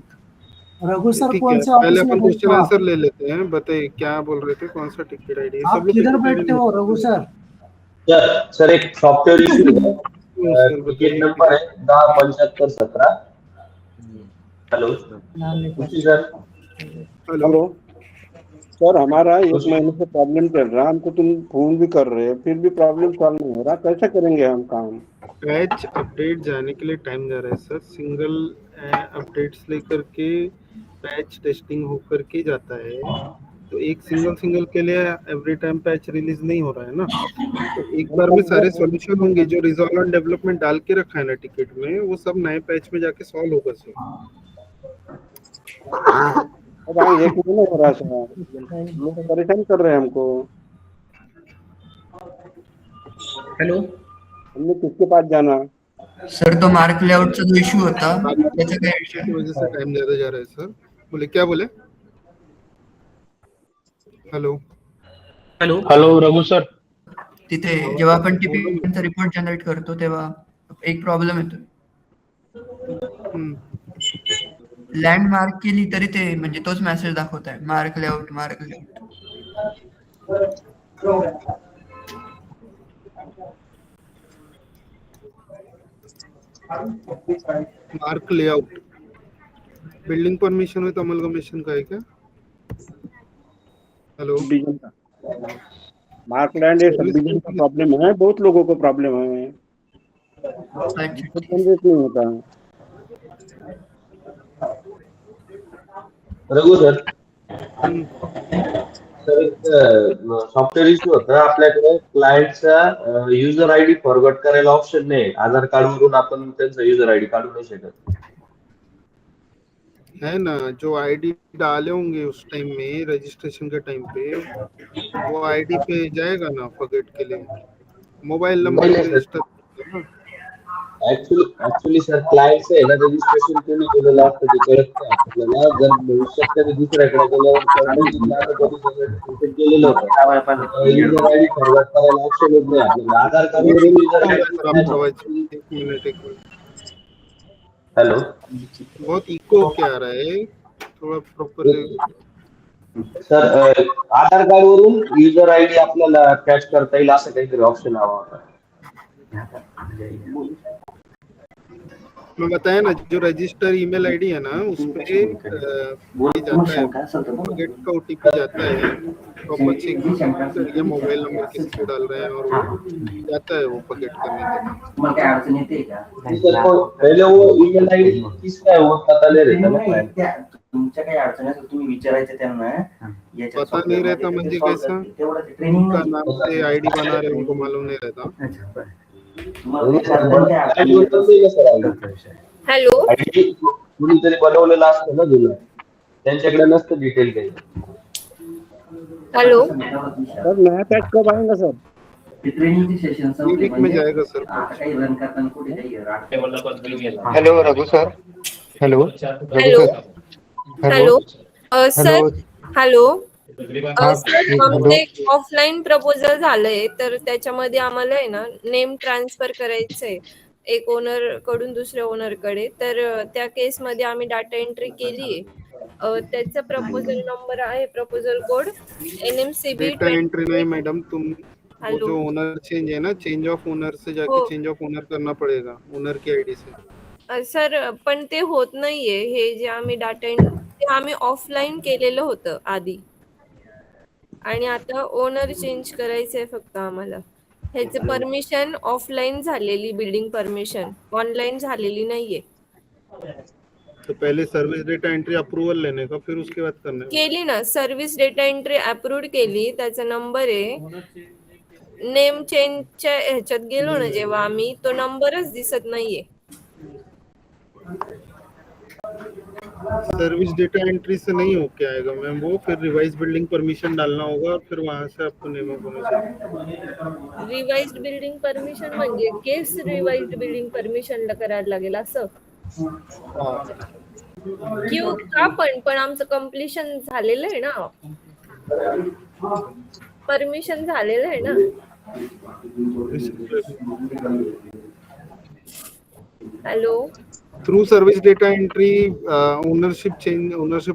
रघु सर ठीक कौन है, से पहले ऑफिस में अपन बैठते क्वेश्चन हो आप? आंसर ले लेते हैं. बताइए क्या बोल रहे थे, कौन सा टिकट आईडी? आप किधर बैठते हो रघु सर? सर एक सॉफ्टवेअर इश्यू है, टिकट नंबर है 10-75-17. Hello sir. हेलो सर, हमारा एक महीने से प्रॉब्लम चल रहा है, हमको तुम फोन भी कर रहे हैं फिर भी प्रॉब्लम सॉल्व नहीं हो रहा, कैसे करेंगे हम काम? पैच अपडेट जाने के लिए टाइम जा रहा है सर. सिंगल अपडेट्स लेकर के पैच टेस्टिंग होकर के जाता है, तो एक सिंगल के लिए एवरी टाइम पैच रिलीज नहीं हो रहा है ना. तो एक बार में सारे सॉल्यूशन होंगे जो रिजॉल्व एंड डेवलपमेंट डाल के रखा है ना टिकट में, वो सब नए पैच में जाके सॉल्व होगा सर. अब एक महीना हो रहा है सर, लोग परेशान कर रहे हैं हमको. हेलो, हमने किसके पास जाना? सर तो मार्क लेआउटचा जो इश्यू होता त्याचा काय विषय? की वजह से टाइम ज्यादा जा रहा है सर. बोले क्या बोले? Hello hello hello Raghu sir. तिथे जेव्हा आपण टीपीचा रिपोर्ट जनरेट करतो तेव्हा एक प्रॉब्लेम येतो. लँडमार्क केली तरी ते म्हणजे तोच मेसेज दाखवत आहे, mark layout. Mark layout building permission विद अमलगमेशन का है क्या? हेलो, मार्क लैंड सबडिविजन का प्रॉब्लम है, बहुत लोगों को प्रॉब्लम है, जनरेट नहीं होता. रघु सर, सर एक सॉफ्टवेअर इश्यू होता, आपल्याकडे क्लायंटचा युजर आयडी फॉरवर्ड करायला ऑप्शन नाही. आधार कार्ड वरून आपण त्यांचा युजर आयडी काढू नाही शकत. है ना, जो आईडी डाले होंगे उस टाइम में रजिस्ट्रेशन के टाइम पे, वो आईडी पे जाएगा ना फॉरगेट के लिए. Mobile number register actually sir, क्लायंटचं आहे ना रजिस्ट्रेशन कोणी केलेलं असतं ते कळत नाही आपल्याला. जर भविष्यात कधी दुसऱ्याकडे गेल्यावर केलेलं होतं, युजर आयडी फॉरवर्ड करायला ऑप्शन येत नाही आपल्याला. आधार कार्ड वरून युजर आयडी. हेलो, बहुत इको क्या आ रहा है, थोड़ा प्रॉपर सर. आधार कार्ड वरून युजर आयडी आपल्याला कॅच करता येईल असं काहीतरी ऑप्शन हवा होता. मैं बताया ना, जो रजिस्टर ईमेल आईडी है ना उस पे जाता है, फॉरगेट का ओटीपी जाता है, प्रॉपर चेक करिए मोबाइल नंबर किसी को डाल रहे हैं और वो जाता है वो फॉरगेट करने के लिए. पहले वो ईमेल आईडी किसका है वो पता नहीं रहता ना. तुमच्या काही अडचणी असतील तुम्ही विचारायचे त्यांना. पता नहीं रहता म्हणजे कैसा? उनका नाम से आईडी बना रहे उनको मालूम नहीं रहता. हॅलो, कुणीतरी बनवलेलं असतं ना जुनं, त्यांच्याकडे नसतं डिटेल काही. हॅलो सर, नया पैच कब आएगा सर? वीक में जाएगा sir. Hello Raghu sir. Hello hello sir. Hello sir, आमचं एक ऑफलाईन प्रपोजल झालंय, तर त्याच्यामध्ये आम्हाला आहे ना नेम ट्रान्सफर करायचंय एक ओनर कडून दुसऱ्या ओनर कडे. तर त्या केस मध्ये आम्ही डाटा एंट्री केली. त्याचा प्रपोजल नंबर आहे, proposal code NMCB. Data entry नहीं मैडम, तुम वो जो ओनर चेंज है ना, चेंज ऑफ ओनर से जाके चेंज ऑफ ओनर करना पड़ेगा ओनर की आईडी से. सर पण ते होत नाहीये. हे जे आम्ही डाटा ते आम्ही ऑफलाईन केलेलं होतं आधी आणि आता ओनर चेंज करायचंय फक्त आम्हाला. ह्याचे परमिशन ऑफलाईन झालेली बिल्डिंग परमिशन ऑनलाईन झालेली नाहीये. तो पहले सर्विस डेटा एंट्री अप्रूवल लेने का, फिर उसके बाद करने का. केली ना सर्व्हिस डेटा एंट्री अप्रूव्ड केली, त्याचा नंबर आहे. नेम चेंजच्या ह्याच्यात गेलो ना जेव्हा आम्ही, तो नंबरच दिसत नाहीये. सर्विस डेटा एंट्री से नहीं हो के आएगा मैम वो, फिर रिवाइज बिल्डिंग परमिशन डालना होगा और फिर वहां से आपको नेमक होना चाहिए. रिवाइज्ड बिल्डिंग परमिशन म्हणजे केस रिवाइज्ड बिल्डिंग परमिशनला करायला लागेल असं. क्यू का पण आमचं कम्प्लिशन झालेलं आहे ना, परमिशन झालेलं आहे ना. Hello, through service data entry ownership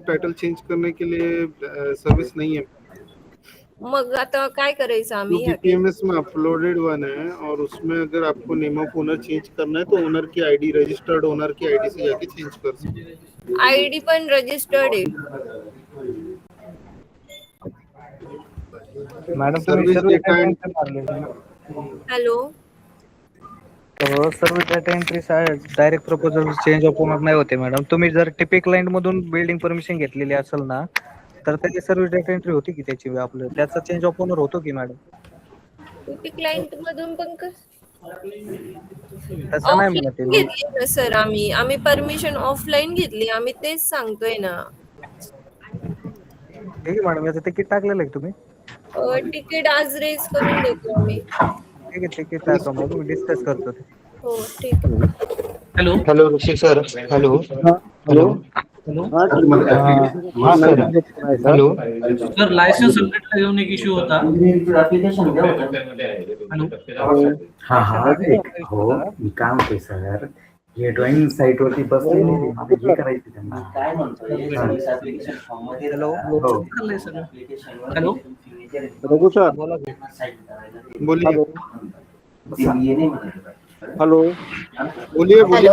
title change करने के लिए सर्विस नहीं है. मग आता काय करायचं आम्ही? बीपीएमएस में अपलोडेड वन है और उसमें अगर आपको नेम ऑफ ओनर चेंज करना है तो ओनर की आईडी, रजिस्टर्ड ओनर की आईडी से जाके चेंज कर सकते हैं. आयडी पण रजिस्टर्ड आहे madam. Service data hello, service data entry direct proposal change of owner नाही होते मॅडम. तुम्ही जर टिपिक क्लायंट मधून बिल्डिंग परमिशन घेतलेली असेल ना, तर त्याची सर्व्हिस डेटा एंट्री होती की त्याची आपलं त्याचा चेंज ऑफ ओनर होतो की मॅडम? क्लायंट मधून पण तसं नाही म्हणत आहे मी. घेतली ना सर आम्ही परमिशन ऑफलाईन घेतली. आम्ही तेच सांगतोय ना. ठीक आहे मॅडम, याचं तिकीट टाकलेलं आहे तुम्ही? तिकीट आज रेज करून देतो आम्ही. ठीक आहे, तिकीट टाका मग मी डिस्कस करतो ते. हो ठीक आहे. हॅलो हॅलो ऋषी सर. हॅलो हॅलो हॅलो हा सर. हॅलो सर, लायसन्स अपडेटला घेऊन एक इश्यू होता. हॅलो हा हो, मी काय म्हणतोय सर, हे ड्रॉइंग साईट वरती बसले हे करायचं त्यांना. काय म्हणतोय सर्व्हिस ऍप्लिकेशन फॉर्म मध्ये हॅलो हॅलो रघु सर बोलिए. हेलो बोलिए बोलिए.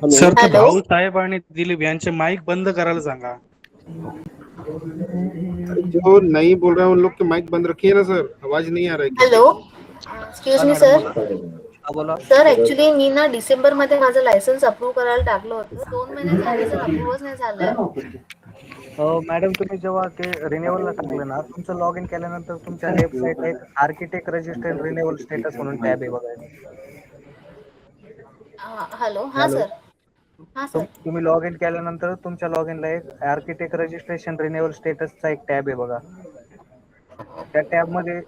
सर ते भाऊ साहेब आणि दिलीप यांचे माईक बंद करायला सांगा. जो नहीं बोल रहा है उन लोग के माइक बंद रखिए ना सर, आवाज नहीं आ रहा है. Hello, excuse me sir. Sir actually मी ना डिसेंबर मध्ये माझं लायसन्स अप्रूव्ह करायला टाकलं होतं. 2 महिने झाले सर, अप्रूव्हच नाही झालंय. मॅडम तुम्ही जेव्हा ते रिन्युअलला टाकलं ना, तुमचं लॉग इन केल्यानंतर तुमच्या लेफ्ट साईडला एक आर्किटेक्ट रजिस्टर्ड रिन्युअल स्टेटस म्हणून टॅब आहे बघा. हॅलो, हा सर. हा सर, तुम्ही लॉग इन केल्यानंतर तुमच्या लॉग इनला एक आर्किटेक्ट रजिस्ट्रेशन रिन्युअल स्टेटसचा एक टॅब आहे बघा. त्या टॅब मध्ये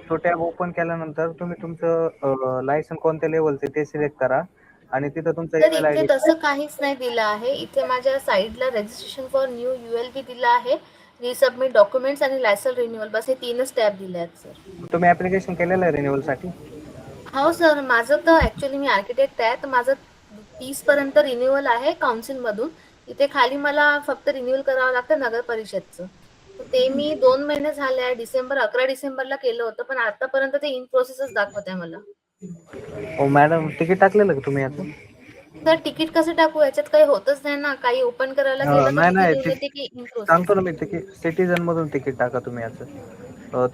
तो टॅब ओपन केल्यानंतर तुम्ही तुमचं लायसन कोणत्या लेवलचे ते सिलेक्ट करा आणि तिथं तुमचा सर ईमेल इथे आयडी. तसं काहीच नाही दिलं आहे. इथे माझ्या साईडला रजिस्ट्रेशन फॉर न्यू ULB दिलं आहे, रिसबमिट डॉक्युमेंट्स आणि लायसन रिन्युअल, बस हे 3च टॅब दिले आहेत सर. तुम्ही ऍप्लिकेशन केलेलं आहे रिन्युअल साठी? हो सर, माझं तर ऍक्च्युली मी आर्किटेक्ट आहे, तर माझं 30 पर्यंत रिन्युअल आहे काउन्सिल मधून. इथे खाली मला फक्त रिन्युअल करावं लागतं नगर परिषदचं. ते मी 2 महिने झाले आहे, 11 डिसेंबरला केलं होतं, पण आतापर्यंत ते इन प्रोसेसच दाखवत आहे मला. हो मॅडम, तिकीट टाकलेलं का तुम्ही याचं? सर तिकीट कसं टाकू, याच्यात काही होतच नाही ना. काही ओपन करायला गेलं नाही तर तिथे की इन प्रोसेस. सांगतो ना मी, तिकीट सिटीजन मधून तिकीट टाका तुम्ही याचं.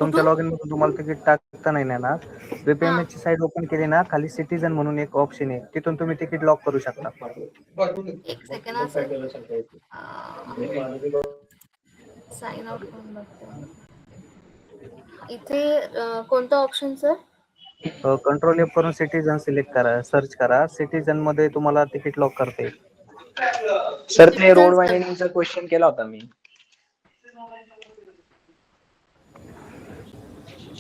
तुमच्या लॉग इन मधून तुम्हाला तिकीट टाकता नाही ना, बीपीएमएस ची साईट ओपन केली ना, खाली सिटीजन म्हणून एक ऑप्शन आहे, तिथून तुम्ही तिकीट लॉक करू शकता. एक सेकंड हा सर, साइन आउट करून बघते. इथे कोणतं ऑप्शन सर? कंट्रोल F करून सिटीजन सिलेक्ट करा, सर्च करा. सिटीजन मध्ये तुम्हाला तिकीट लॉक करता येईल. सर ते रोड वायडिंगचा क्वेश्चन केला होता मी.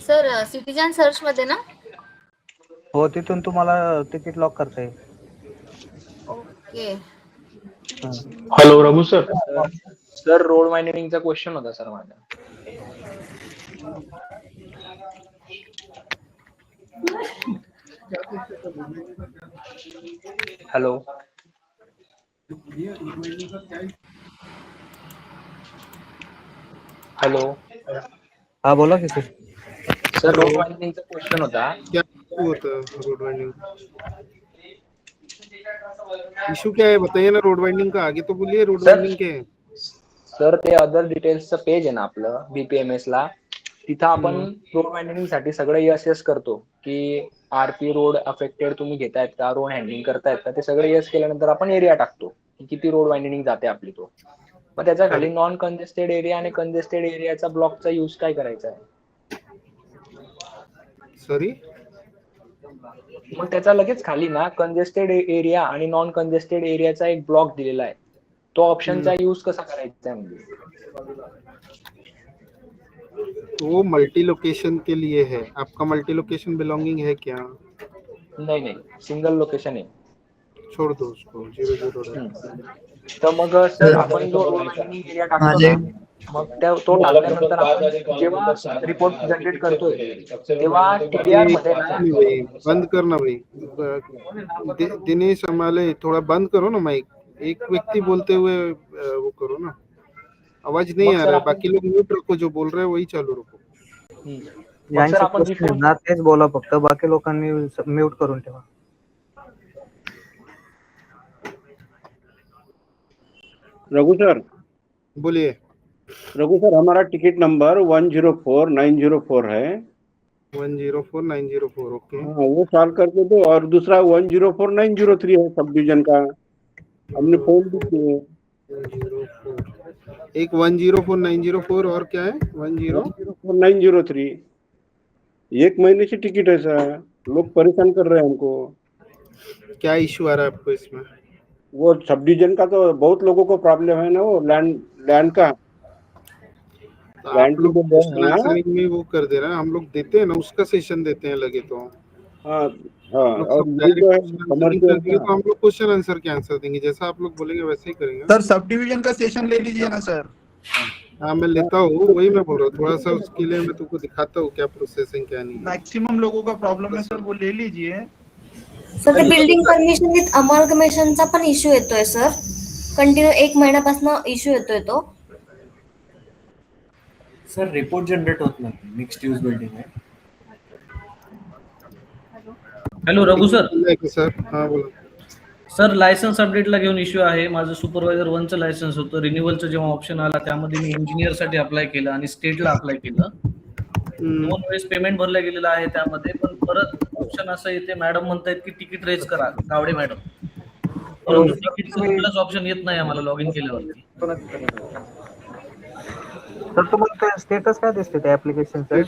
सर सिटीजन सर्च मध्ये ना? हो, तिथून तुम्हाला तिकीट लॉक करता येईल. Okay. Hello Raghu sir. Sir road वायडिंगचा क्वेश्चन होता सर माझा. हॅलो हॅलो, हा बोला की सर. सर रोड वायंडिंगचा क्वेश्चन होता. क्या होता रोड वाइंडिंग? इशू क्या है बताइए ना, रोड वाइंडिंग का आगे तो बोलिए, रोड वाइंडिंग क्या है? सर ते अदर डिटेल्सचं पेज आहे ना आपलं बीपीएमएस ला, तिथं आपण रोड वायंडिंग साठी सगळं यस करतो की आरपी रोड अफेक्टेड तुम्ही घेतायत का, रोड हँडलिंग करतायत का, ते सगळं यस केल्यानंतर आपण एरिया टाकतो की किती रोड वायंडिंग जाते आपली तो. मग त्याच्या खाली नॉन कंजेस्टेड एरिया आणि कंजेस्टेड एरियाचा ब्लॉकचा यूज काय करायचा आहे? सॉरी, मग त्याचा लगेच खाली ना कंजेस्टेड एरिया आणि नॉन कंजेस्टेड एरियाचा एक ब्लॉक दिलेला आहे. तो ऑप्शनचा यूज कसा करायचा आहे म्हणजे? वो मल्टी लोकेशन के लिए है. आपका मल्टी लोकेशन बिलोंगिंग है क्या? नाही, सिंगल लोकेशन आहे. छोड़ दो उसको, 0 तर मग सर आपण जो वायंडिंग एरिया टाकतो ना, मग तो टाकल्यानंतर आपण जेव्हा रिपोर्ट जनरेट करतोय तेव्हा TDR मध्ये ना बंद करना भाई. दिनेश हमारे थोड़ा बंद करो ना माइक. एक व्यक्ति बोलते हुए वो करो ना, आवाज नहीं आ रहा है. बाकी लोग म्यूट रखो, जो बोल रहे हैं वही चालू रखो. यांचे प्रश्न ना तेच बोला फक्त, बाकी लोकांनी म्यूट करून ठेवा. रघु सर बोलिए. रघु सर, हमारा टिकट नंबर 104904 है. 104904, ओके. हाँ, वो सॉल्व करके दो. और दूसरा 104903 है सब डिवीजन का, हमने फोन भी किए. एक 104904 और क्या है? 104903. 1 महीने से टिकट है सर, लोग परेशान कर रहे हैं हमको. क्या इश्यू आ रहा है आपको इसमें? वो सब डिवीजन का तो बहुत लोगों को प्रॉब्लम है ना, वो लैंड का. आप लोग में वो कर दे रहे हैं, हम लोग देते हैं ना, उसका सेशन देते हैं लगे तो. हाँ, और तो हम लोग क्वेश्चन आंसर के आंसर देंगे, जैसा आप लोग बोलेंगे वैसे ही करेंगे. सर सब डिवीजन का सेशन ले लीजिए ना सर. हाँ, मैं लेता हूँ, वही मैं बोल रहा हूँ. थोड़ा सा उसके लिए मैं तुमको दिखाता हूँ क्या प्रोसेसिंग क्या नहीं. मैक्सिमम लोगों का प्रॉब्लम है सर, वो ले लीजिए. सर ते बिल्डिंग परमिशन विथ अमॉल्गमेशनचा पण इश्यू येतोय सर, कंटिन्यू 1 महिन्यापासून इश्यू येतोय तो. सर रिपोर्ट जनरेट होत नाही, मिक्स्ड यूज बिल्डिंग आहे. Hello Raghu sir. सर हाँ बोला. सर लायसन्स अपडेटला घेऊन इश्यू आहे. माझं सुपरवायझर 1चं लायसन्स होतं, रिन्युअलचं जेव्हा ऑप्शन आला त्यामध्ये मी इंजिनियरसाठी अप्लाय केलं आणि स्टेटला अप्लाय केलं. 2 वेळेस पेमेंट भरलं गेलेलं आहे त्यामध्ये, पण परत ऑप्शन असं येते, मॅडम म्हणतायत की तिकीट रेज करा, गावडे मॅडम, परंतु तिकीटचं कुठलाच ऑप्शन येत नाही आम्हाला लॉग इन केल्यावरती. तर तुम्हाला स्टेटस काय दिसते त्या ऍप्लिकेशनचं?